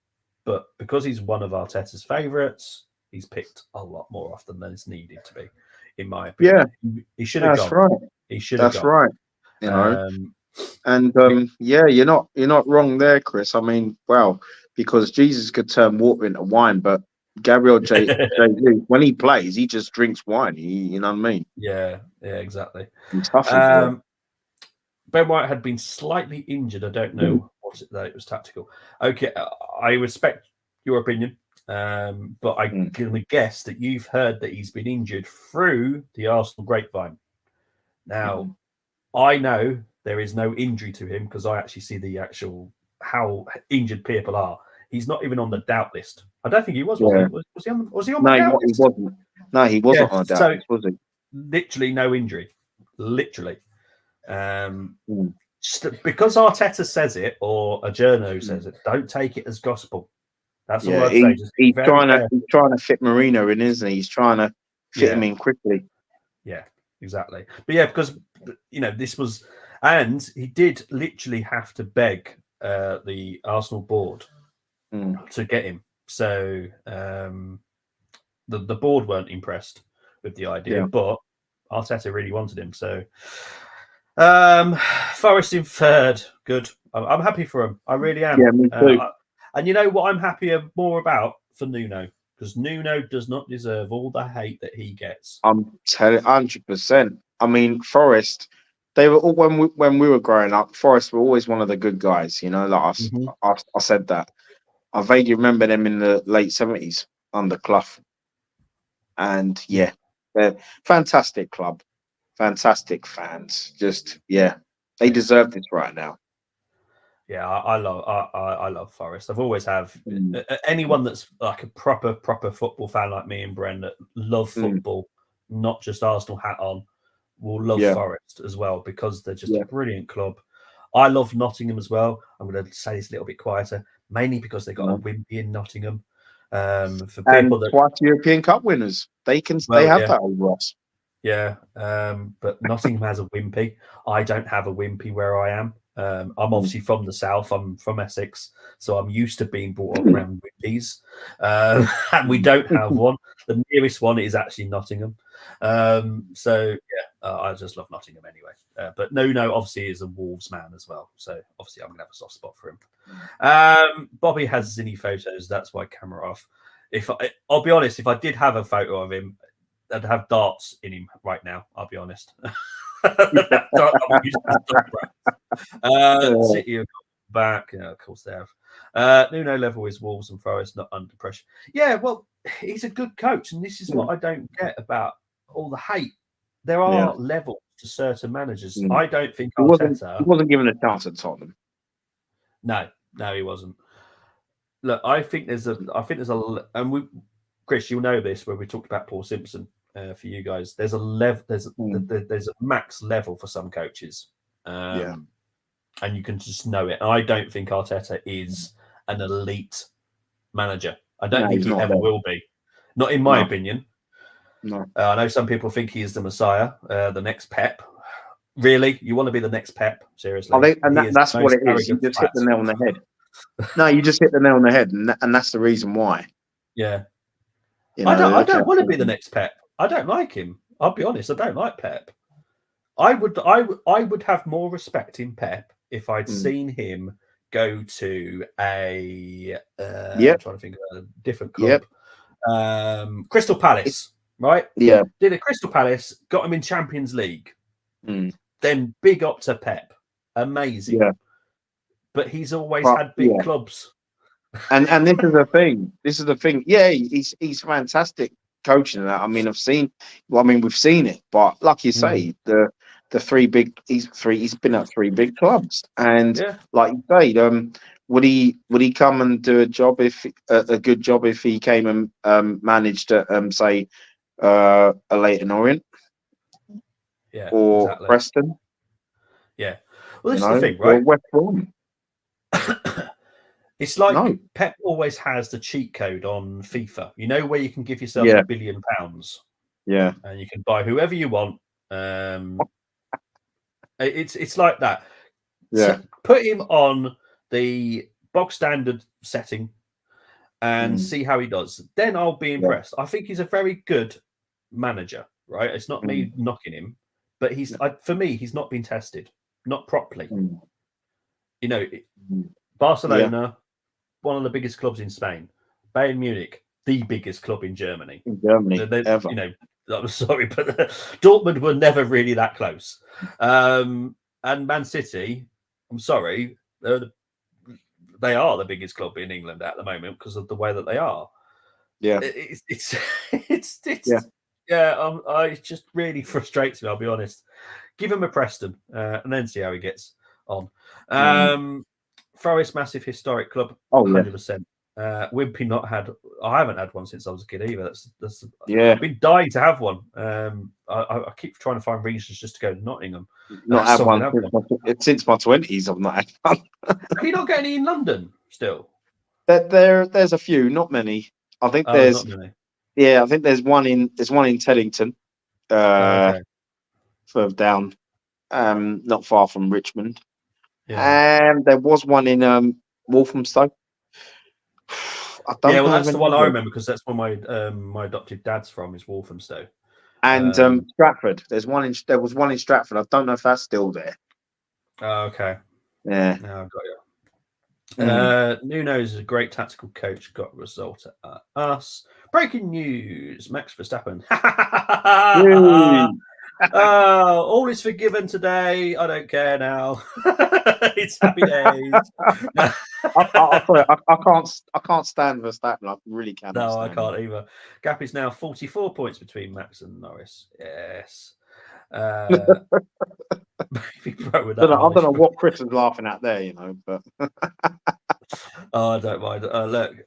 But because he's one of Arteta's favourites, he's picked a lot more often than it's needed to be, in my opinion. Yeah, he should have gone. Right. He should have gone. That's right. You're not wrong there, Chris. I mean, because Jesus could turn water into wine, but Gabriel Jesus, when he plays, he just drinks wine. You know what I mean? Yeah, exactly. He's tough as well. Ben White had been slightly injured. I don't know that it was tactical. Okay, I respect your opinion, but I'm going to guess that you've heard that he's been injured through the Arsenal grapevine. Now, I know there is no injury to him because I actually see the actual how injured people are. He's not even on the doubt list. I don't think he was. Was he? Was he on the doubt list? He wasn't. No, he wasn't on the doubt list, was he? Literally no injury. Literally. Because Arteta says it or a journo says it, don't take it as gospel. That's all I'd say. He's trying to fit Marino in, isn't he? He's trying to fit him in quickly. Yeah, exactly. But yeah, because this was, and he did literally have to beg the Arsenal board to get him. So the board weren't impressed with the idea, but Arteta really wanted him. So Forest in third, good. I'm happy for him. I really am. Yeah, me too. And you know what I'm happier more about for Nuno, because Nuno does not deserve all the hate that he gets. I'm telling 100%. I mean, Forest, they were all when we were growing up. Forest were always one of the good guys. Like I said that. I vaguely remember them in the late 70s under Clough, and they're fantastic club, fantastic fans. Just they deserve this right now. Yeah, I love Forest. I've always have. Anyone that's like a proper football fan like me and Bren that love football, not just Arsenal hat on, will love Forest as well because they're just a brilliant club. I love Nottingham as well. I'm going to say this a little bit quieter, mainly because they got a Wimpy in Nottingham. For people that twice European Cup winners, they have that old Ross. Yeah, but Nottingham has a Wimpy. I don't have a Wimpy where I am. I'm obviously from the south. I'm from Essex, so I'm used to being brought up around Wimpys, and we don't have one. The nearest one is actually Nottingham. I just love Nottingham anyway. But Nuno obviously is a Wolves man as well, so obviously I'm gonna have a soft spot for him. Bobby has Zinny photos. That's why camera off. I'll be honest, if I did have a photo of him, I'd have darts in him right now. I'll be honest. City have got back. Of course they have. Nuno level is Wolves and Forest, not under pressure. Yeah, well, he's a good coach, and this is what I don't get about all the hate. There are levels to certain managers. I don't think he wasn't given a chance at Tottenham. No, he wasn't. Look, I think there's a, and Chris, you'll know this when we talked about Paul Simpson. For you guys, there's a level, there's a max level for some coaches, and you can just know it. And I don't think Arteta is an elite manager. I don't think he ever will be. Not in my opinion. No, I know some people think he is the Messiah, the next Pep. Really, you want to be the next Pep? Seriously, that's what it is. You just hit the nail on the head. No, you just hit the nail on the head, and that's the reason why. Yeah, I don't want to be the next Pep. I don't like him. I'll be honest. I don't like Pep. I would have more respect in Pep if I'd seen him go to a I'm trying to think of a different club. Crystal Palace, right? Yeah. Did a Crystal Palace, got him in Champions League. Then big up to Pep. Amazing. Yeah. But he's always had big clubs. And this is the thing. This is the thing. Yeah, he's fantastic coaching that. I mean, we've seen it, but like you say, the three big he's been at three big clubs, and like you say, would he come and do a job if a good job if he came and managed at say a Leyton Orient, or Preston? Yeah, well, this is the thing, right? Or West Brom. It's like Pep always has the cheat code on FIFA. You know where you can give yourself £1 billion. Yeah, and you can buy whoever you want. It's like that. Yeah, so put him on the box standard setting and see how he does. Then I'll be impressed. I think he's a very good manager. Right? It's not me knocking him, but for me, he's not been tested, not properly. You know, Barcelona. One of the biggest clubs in Spain, Bayern Munich, the biggest club in Germany. In Germany, ever. You know, I'm sorry, but Dortmund were never really that close. And Man City, I'm sorry, they are the biggest club in England at the moment because of the way that they are. Yeah, it's it just really frustrates me. I'll be honest. Give him a Preston and then see how he gets on. Forest, massive historic club, 100%. Wimpy not had. I haven't had one since I was a kid either. That's yeah. I've been dying to have one. I keep trying to find reasons just to go to Nottingham. Not had one since my 20s. I've not had one. Have you not got any in London still? There's a few, not many. I think there's not many. Yeah, I think there's one in Teddington, further down, not far from Richmond. Yeah. And there was one in Walthamstow. That's the one I remember because that's where my adopted dad's from, is Walthamstow. And Stratford. There was one in Stratford. I don't know if that's still there. Oh, okay. Yeah. Now I've got you. Nuno's a great tactical coach. Got a result at us. Breaking news: Max Verstappen. All is forgiven today. I don't care now. It's happy days. I can't stand Verstappen. I really can't. No, I can't either. Gap is now 44 points between Max and Norris. Yes. I don't know what Chris is laughing at there, you know, but I don't mind. Look,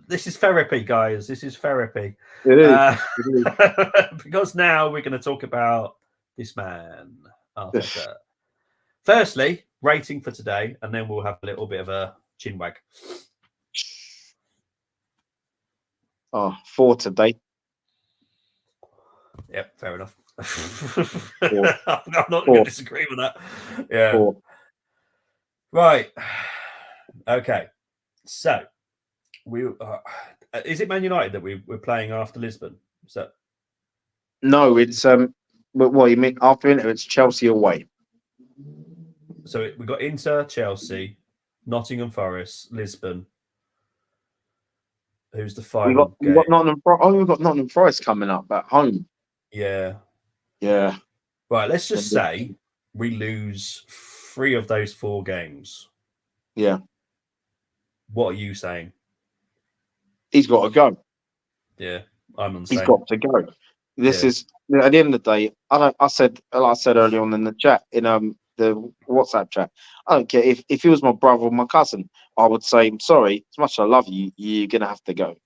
this is therapy, guys. This is therapy. It is. Because now we're going to talk about this man, Arteta. Firstly, rating for today, and then we'll have a little bit of a chin wag. 4 today. Yep, fair enough. I'm not going to disagree with that. Yeah. 4. Right. Okay. So, is it Man United that we're playing after Lisbon? Is that? No, it's what you mean after Inter? It's Chelsea away. So we got Inter, Chelsea, Nottingham Forest, Lisbon. Who's the final game? We've got Nottingham Forest coming up at home. Yeah. Yeah. Right, let's just say we lose 3 of those 4 games. Yeah. What are you saying? He's got to go. Yeah, I'm on the same. He's got to go. This is at the end of the day. Like I said earlier on in the chat, in the WhatsApp chat, I don't care if he was my brother or my cousin. I would say, I'm sorry, as much as I love you, you're gonna have to go.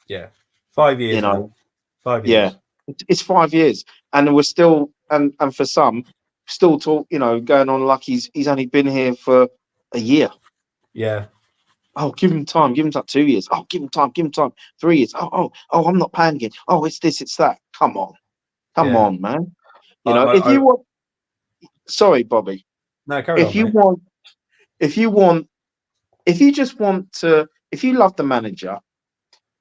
Yeah, 5 years. You know, now. 5 years. Yeah, it's 5 years, and we're still and for some still talk. You know, going on like he's only been here for a year. Yeah. Oh, give him time. Give him 2 years. Oh, give him time. Give him time. 3 years. Oh, I'm not panicking. Oh, it's this, it's that. Come on, on, man. You know, if you want. Sorry, Bobby. No, carry on. If you love the manager,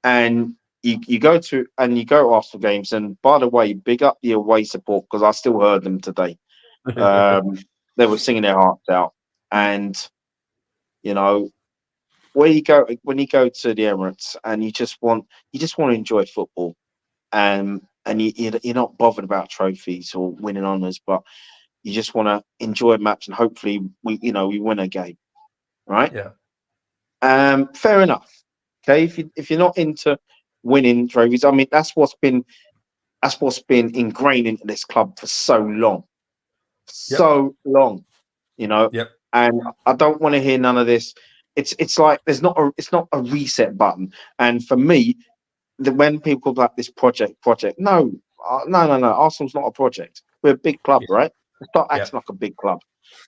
and you go to Arsenal games, and by the way, big up the away support because I still heard them today. They were singing their hearts out, and you know. When you go to the Emirates and you just want to enjoy football, and you're not bothered about trophies or winning honours, but you just want to enjoy a match and hopefully we win a game, right? Yeah. Fair enough. Okay, if you're not into winning trophies, I mean that's what's been ingrained into this club for so long, you know. Yep. And I don't want to hear none of this. It's like it's not a reset button. And for me, when people talk about this project, no. Arsenal's not a project. We're a big club, right? Let's start acting like a big club.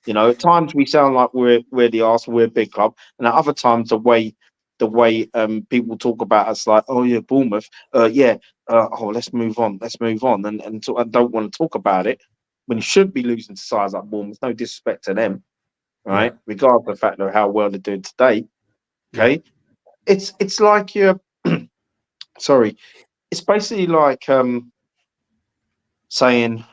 You know, at times we sound like we're the Arsenal, we're a big club, and at other times the way people talk about us like, oh yeah, Bournemouth, let's move on, and I don't want to talk about it when you should be losing to sides like Bournemouth. No disrespect to them. Right, regardless of the fact of how well they're doing today. Okay, it's like you're sorry, it's basically like saying,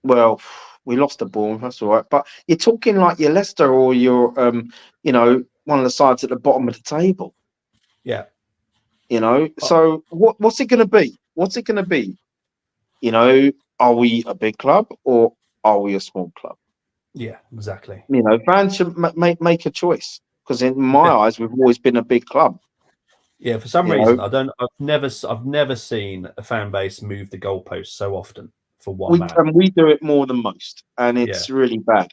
well, we lost the ball, that's all right, but you're talking like you're Leicester or you're one of the sides at the bottom of the table. Yeah, You know, so what's it going to be? What's it going to be? You know, are we a big club or are we a small club? Yeah, exactly. You know, fans should make a choice because in my eyes, we've always been a big club. Yeah, for some You reason, know, I've never seen a fan base move the goalpost so often for one man. we do it more than most, and it's really bad.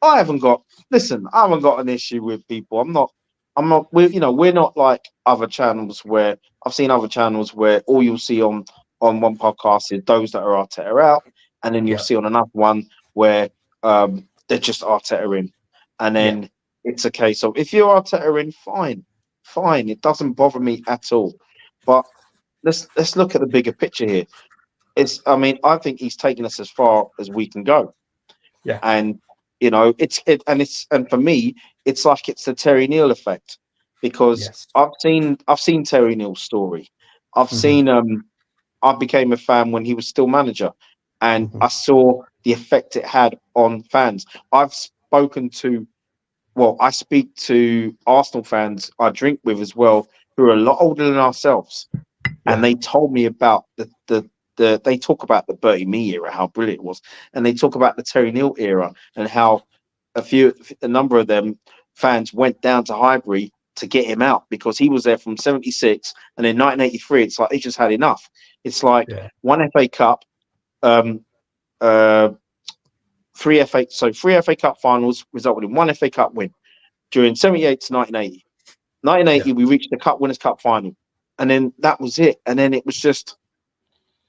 I haven't got an issue with people. We're not like other channels where I've seen other channels where all you'll see on one podcast is those that are Arteta out, and then you'll see on another one where they're just Arteta in, and then it's a case of if you're Arteta in, fine, it doesn't bother me at all. But let's look at the bigger picture here. I think he's taken us as far as we can go. Yeah. And you know, and for me, it's like it's the Terry Neal effect because I've seen Terry Neal's story. I've seen I became a fan when he was still manager, and I saw the effect it had on fans. I speak to Arsenal fans I drink with as well, who are a lot older than ourselves, and they told me about they talk about the Bertie Mee era, how brilliant it was, and they talk about the Terry Neal era and how a number of them fans went down to Highbury to get him out because he was there from '76 and in 1983. It's like they just had enough. It's like one FA Cup, uh, three FA Cup finals resulted in one FA Cup win during '78 to 1980. 1980, we reached the Cup Winners' Cup final, and then that was it. And then it was just.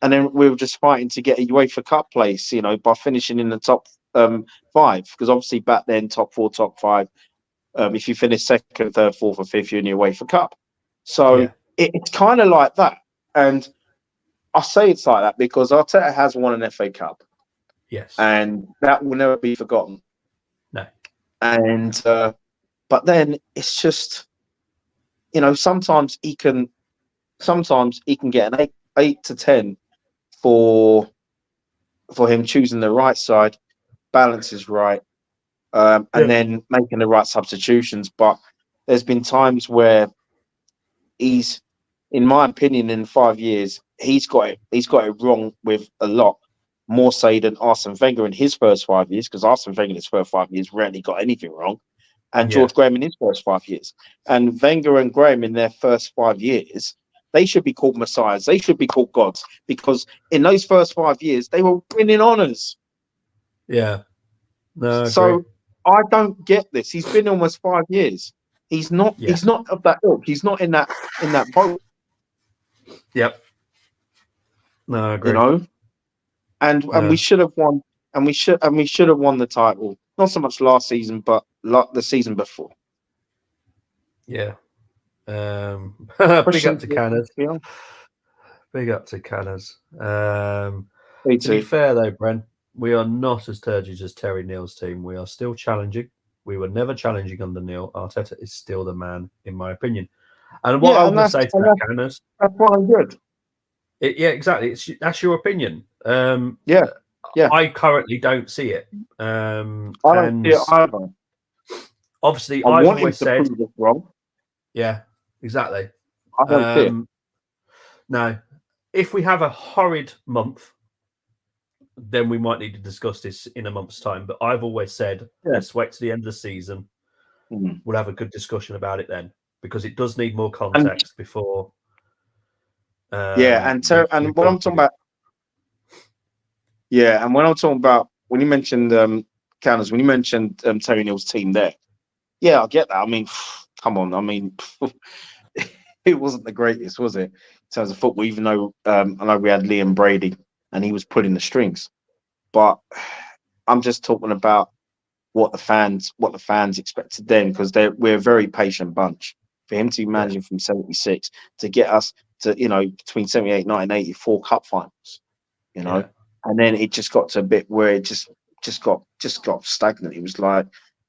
And then we were just fighting to get a UEFA Cup place, you know, by finishing in the top five. Because obviously back then, top four, top five, if you finish second, third, fourth, or fifth, you're in your UEFA Cup. So it's kind of like that. And I say it's like that because Arteta has won an FA Cup. Yes. And that will never be forgotten. No. And, but then it's just, you know, sometimes he can get an 8 to 10 for him choosing the right side, balance is right, and then making the right substitutions. But there's been times where he's, in my opinion, in 5 years, he's got it wrong with a lot more say than Arsene Wenger in his first 5 years, because Arsene Wenger in his first 5 years rarely got anything wrong, and George Graham in his first 5 years, and Wenger and Graham in their first 5 years. They should be called messiahs. They should be called gods because in those first 5 years, they were winning honours. Yeah. No, I so agree. I don't get this. He's been almost 5 years. He's not. He's not of that ilk. He's not in that boat. Yep. No, I agree. You know, and we should have won. And we should have won the title. Not so much last season, but the season before. Yeah. Big up to Canners. Big up to Canners. To be fair, though, Brent, we are not as turgid as Terry Neal's team. We are still challenging. We were never challenging under Neil. Arteta is still the man, in my opinion. And what I would say to that, Canners, that's why I'm good. Exactly. That's your opinion. Yeah. I currently don't see it. I don't see it either. Obviously, I I've want always him to said, prove us wrong. Yeah, exactly. I don't see it. No, if we have a horrid month, then we might need to discuss this in a month's time. But I've always said, let's wait to the end of the season. We'll have a good discussion about it then, because it does need more context before. And what I'm talking about. Yeah, and when I'm talking about when you mentioned Canners, when you mentioned Terry Neal's team there, yeah, I get that. I mean, come on. I mean, it wasn't the greatest, was it, in terms of football? Even though I know we had Liam Brady and he was pulling the strings, but I'm just talking about what the fans expected then, because we're a very patient bunch. For him to be managing from '76 to get us to, you know, between '78 and 1984 cup finals, you know, and then it just got to a bit where it just got stagnant. It was like,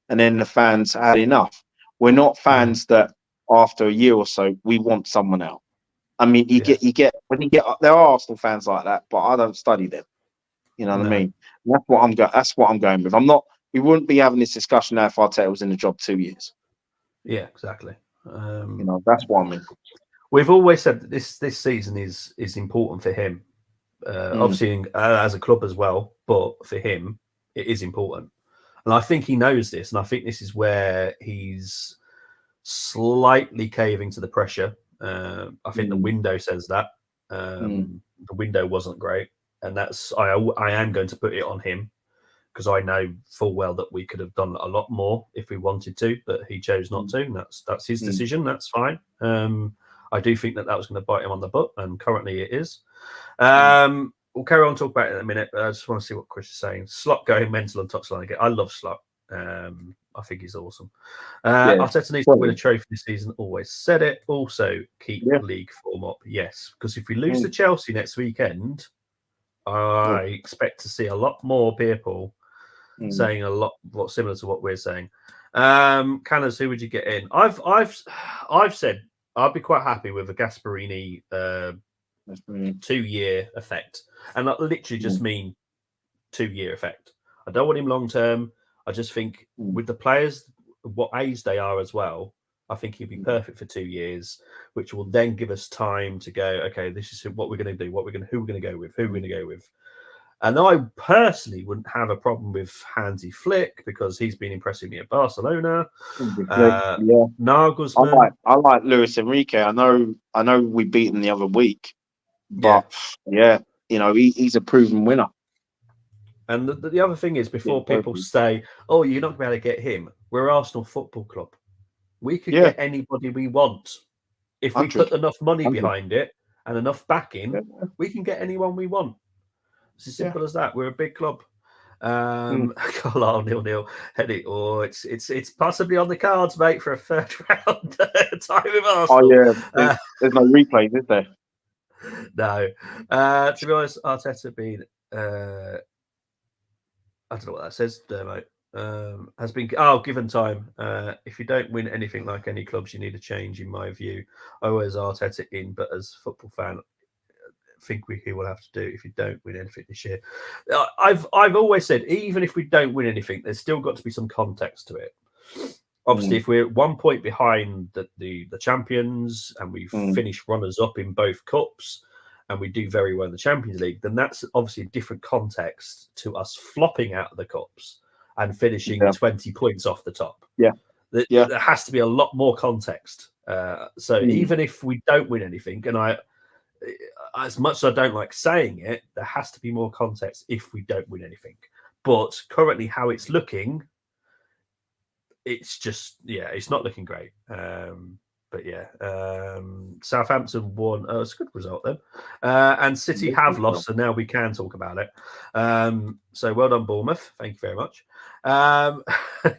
and then the fans had enough. We're not fans that after a year or so we want someone out. I mean, you get there are Arsenal fans like that, but I don't study them. You know what I mean? And that's what I'm going with. I'm not. We wouldn't be having this discussion now if Arteta was in the job 2 years. Yeah, exactly. You know, that's what I mean. We've always said that this season is important for him. Obviously, as a club as well, but for him, it is important. And I think he knows this. And I think this is where he's slightly caving to the pressure. I think the window says that. The window wasn't great. And that's I am going to put it on him, because I know full well that we could have done a lot more if we wanted to, but he chose not to. And that's his decision. That's fine. I do think that was going to bite him on the butt, and currently it is. We'll carry on talk about it in a minute, but I just want to see what Chris is saying. Slot going mental on touchline again. I love Slot. I think he's awesome. Arteta needs to win a trophy this season. Always said it. Also, keep league form up. Yes, because if we lose to Chelsea next weekend, I expect to see a lot more people saying a lot similar to what we're saying. Canners, who would you get in? I've said I'd be quite happy with a Gasparini 2-year effect, and I literally just mean 2-year effect. I don't want him long term. I just think with the players, what age they are as well, I think he'd be perfect for 2 years, which will then give us time to go, okay, this is what we're going to do, who we're going to go with, who we're going to go with. And I personally wouldn't have a problem with Hansi Flick, because he's been impressing me at Barcelona. Nagelsmann. I like Luis Enrique. I know we beat him the other week, but he's a proven winner. And the other thing is, before people say, "Oh, you're not going to be able to get him," we're Arsenal Football Club. We could get anybody we want if we put enough money behind it and enough backing. We can get anyone we want. It's as simple as that. We're a big club. Carlisle 0-0 heading. Oh, it's possibly on the cards, mate, for a third round tie with Arsenal. Oh yeah, there's no replays, is there? No. To be honest, Arteta being I don't know what that says there, mate. Has been given time. If you don't win anything like any clubs, you need a change, in my view. I always Arteta in, but as a football fan, think he will have to do if you don't win anything this year. I've always said, even if we don't win anything, there's still got to be some context to it. Obviously, if we're 1 point behind the champions and we finish runners up in both cups, and we do very well in the Champions League, then that's obviously a different context to us flopping out of the cups and finishing 20 points off the top. There has to be a lot more context. So even if we don't win anything, and as much as I don't like saying it, there has to be more context if we don't win anything. But currently, how it's looking, it's just, it's not looking great. But Southampton won. It's a good result then. And City have lost, so now we can talk about it. So well done, Bournemouth. Thank you very much.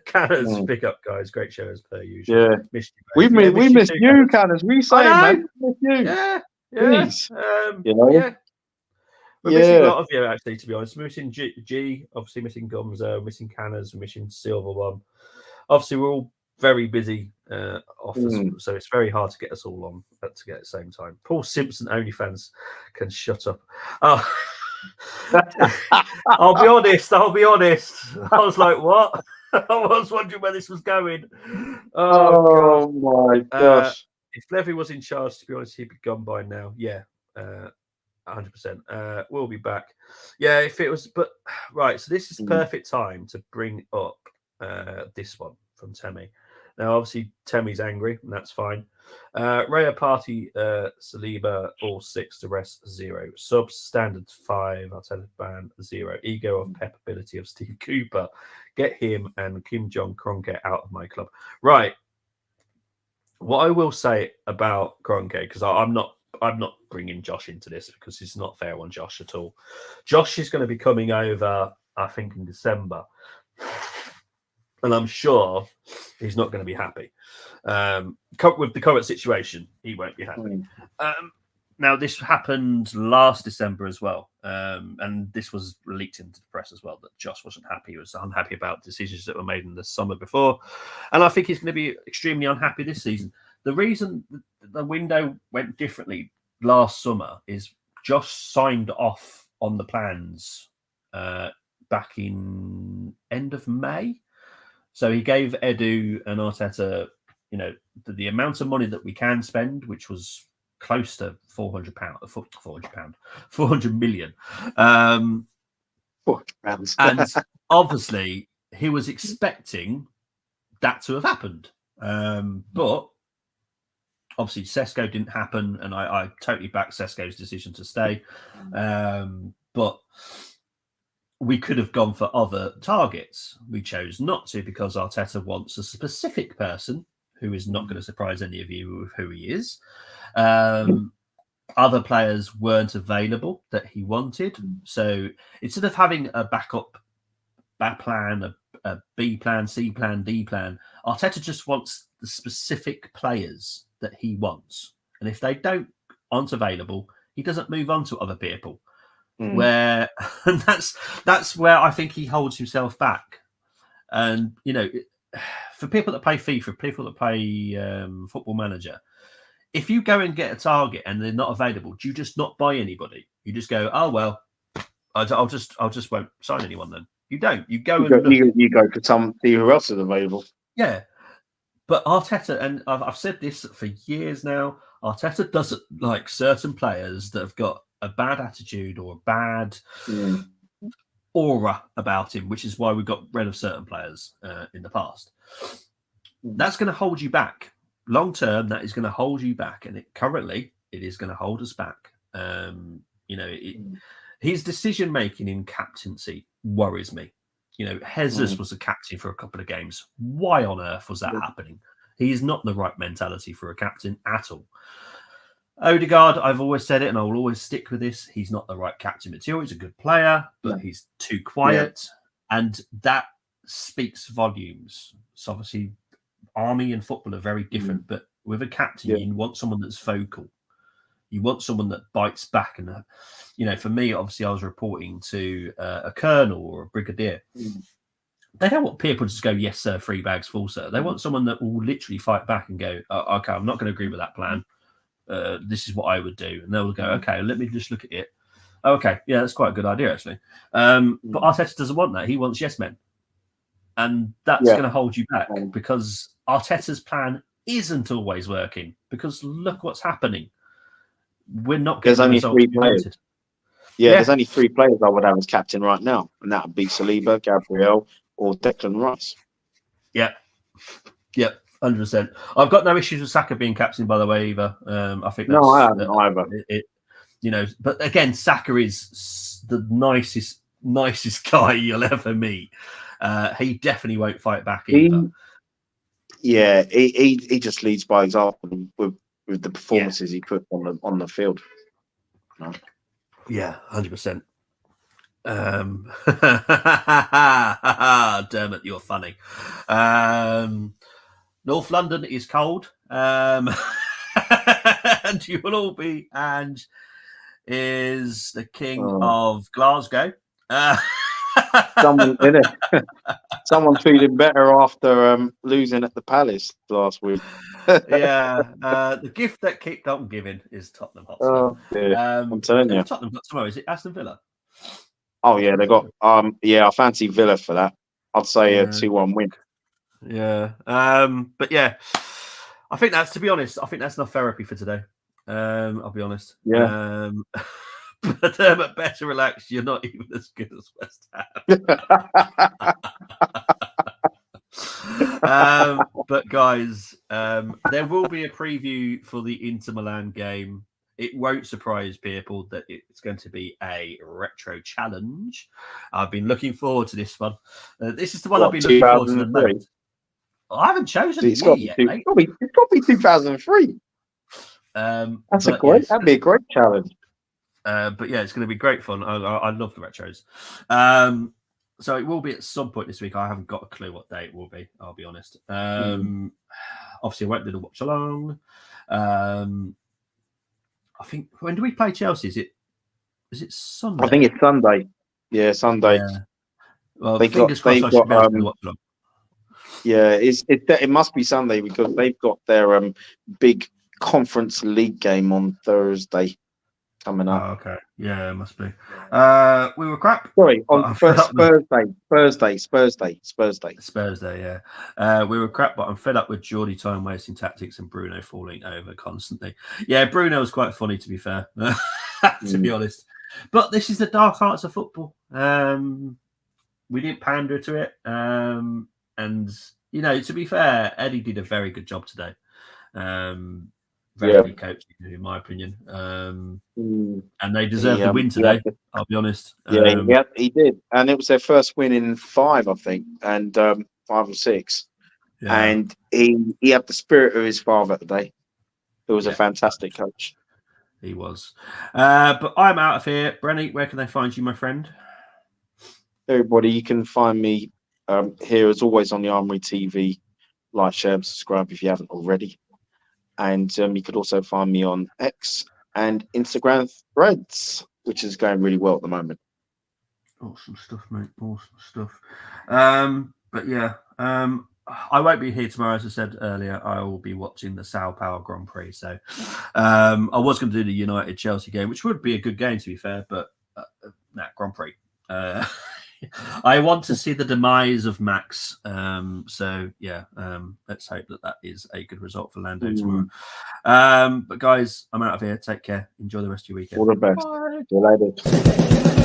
Canners, pick up, guys. Great show as per usual. Yeah. Missed you, we missed you, Canners. We say, man. We miss you. Yeah. Please. We're missing a lot of you, actually, to be honest. We're missing G, obviously missing Gumzo, missing Canners, missing Silver One. Obviously, we're all very busy offers, so it's very hard to get us all on together at the same time. Paul Simpson OnlyFans can shut up. Oh, I'll be honest. I was like, what? I was wondering where this was going. Oh my gosh. If Levy was in charge, to be honest, he'd be gone by now. 100%. We'll be back. Yeah, if it was, but right. So this is the perfect time to bring up this one from Temi. Now, obviously, Temi's angry, and that's fine. Raya Party, Saliba, all 6, the rest 0. Subs, standards 5, Arteta ban 0. Ego of Pep, ability of Steve Cooper. Get him and Kim Jong Kroenke out of my club. Right. What I will say about Kroenke, because I'm not bringing Josh into this, because it's not fair on Josh at all. Josh is going to be coming over, I think, in December. And I'm sure he's not going to be happy. With the current situation, he won't be happy. Now, this happened last December as well. And this was leaked into the press as well, that Josh wasn't happy. He was unhappy about decisions that were made in the summer before. And I think he's going to be extremely unhappy this season. The reason the window went differently last summer is Josh signed off on the plans back in end of May. So he gave Edu and Arteta, the amount of money that we can spend, which was close to £400, £400 million. £400. And obviously, he was expecting that to have happened. But obviously, Sesko didn't happen, and I totally back Sesko's decision to stay. But we could have gone for other targets. We chose not to because Arteta wants a specific person who is not going to surprise any of you with who he is. Other players weren't available that he wanted. So instead of having a backup plan, a B plan, C plan, D plan, Arteta just wants the specific players that he wants. And if they aren't available, he doesn't move on to other people. Where and that's where I think he holds himself back. And for people that play FIFA, people that play Football Manager, if you go and get a target and they're not available, do you just not buy anybody? You just go, oh well, I'll just won't sign anyone then. You don't. You go you go for see who else is available. Yeah, but Arteta, and I've said this for years now, Arteta doesn't like certain players that have got a bad attitude or a bad aura about him, which is why we got rid of certain players in the past. That's going to hold you back. Long term, that is going to hold you back. And currently, it is going to hold us back. His decision-making in captaincy worries me. Jesus was a captain for a couple of games. Why on earth was that happening? He is not the right mentality for a captain at all. Odegaard, I've always said it, and I will always stick with this. He's not the right captain material. He's a good player, but he's too quiet, and that speaks volumes. So obviously, army and football are very different, but with a captain, you want someone that's vocal. You want someone that bites back. And, for me, obviously, I was reporting to a colonel or a brigadier. They don't want people to just go, yes, sir, 3 bags full, sir. They want someone that will literally fight back and go, oh, okay, I'm not going to agree with that plan. This is what I would do. And they'll go, okay, let me just look at it. Okay, yeah, that's quite a good idea, actually. But Arteta doesn't want that. He wants yes men. And that's going to hold you back because Arteta's plan isn't always working because look what's happening. We're not getting There's only 3 players. There's only 3 players I would have as captain right now, and that would be Saliba, Gabriel, or Declan Rice. Yep, 100%. I've got no issues with Saka being captain, by the way, either. I think that's, I haven't either. But again, Saka is the nicest guy you'll ever meet. He definitely won't fight back either. He just leads by example with the performances he put on the field. Yeah, 100%. Dermot, you're funny. North London is cold, and you will all be. And is the king of Glasgow. Someone feeling better after losing at the Palace last week. The gift that kept on giving is Tottenham Hotspur. I'm telling you. Tottenham got tomorrow. Is it Aston Villa? Oh yeah, they got. I fancy Villa for that. I'd say a 2-1 win. Yeah, but yeah, I think that's, to be honest, I think that's enough therapy for today. I'll be honest. Yeah. But better relax. You're not even as good as West Ham. But guys, there will be a preview for the Inter Milan game. It won't surprise people that it's going to be a retro challenge. I've been looking forward to this one. This is the one I've been looking forward to the most. I haven't chosen it yet. It's got to be 2003. That'd be a great challenge. But yeah, it's going to be great fun. I love the retros. So it will be at some point this week. I haven't got a clue what day it will be. I'll be honest. Obviously, I won't do the watch along. I think, when do we play Chelsea? Is it Sunday? I think it's Sunday. Yeah, Sunday. Yeah. Well, fingers crossed I should be able to watch along. Yeah, it must be Sunday because they've got their big Conference League game on Thursday. coming up. Oh, okay. Yeah, it must be. We were crap. Sorry, but on I'm fed up with Thursday. Yeah. We were crap, but I'm fed up with Geordie time wasting tactics and Bruno falling over constantly. Yeah, Bruno was quite funny, to be fair, to be honest. But this is the dark arts of football. We didn't pander to it. And, to be fair, Eddie did a very good job today. Very good coaching, in my opinion. And they deserve the win today, I'll be honest. Yeah, he did. And it was their first win in 5, I think, and 5 or 6. Yeah. And he had the spirit of his father today. He was a fantastic coach. He was. But I'm out of here. Brenny, where can they find you, my friend? Everybody, you can find me here as always on the Armory TV. Like, share, and subscribe if you haven't already. And you could also find me on X and Instagram Threads, which is going really well at the moment. Awesome stuff, mate. Awesome stuff. But yeah, I won't be here tomorrow, as I said earlier. I will be watching the Sao Paulo Grand Prix. So I was going to do the United Chelsea game, which would be a good game, to be fair, but Grand Prix. I want to see the demise of Max. So yeah, let's hope that is a good result for Lando tomorrow. But guys, I'm out of here. Take care. Enjoy the rest of your weekend. All the best. Bye. See you later.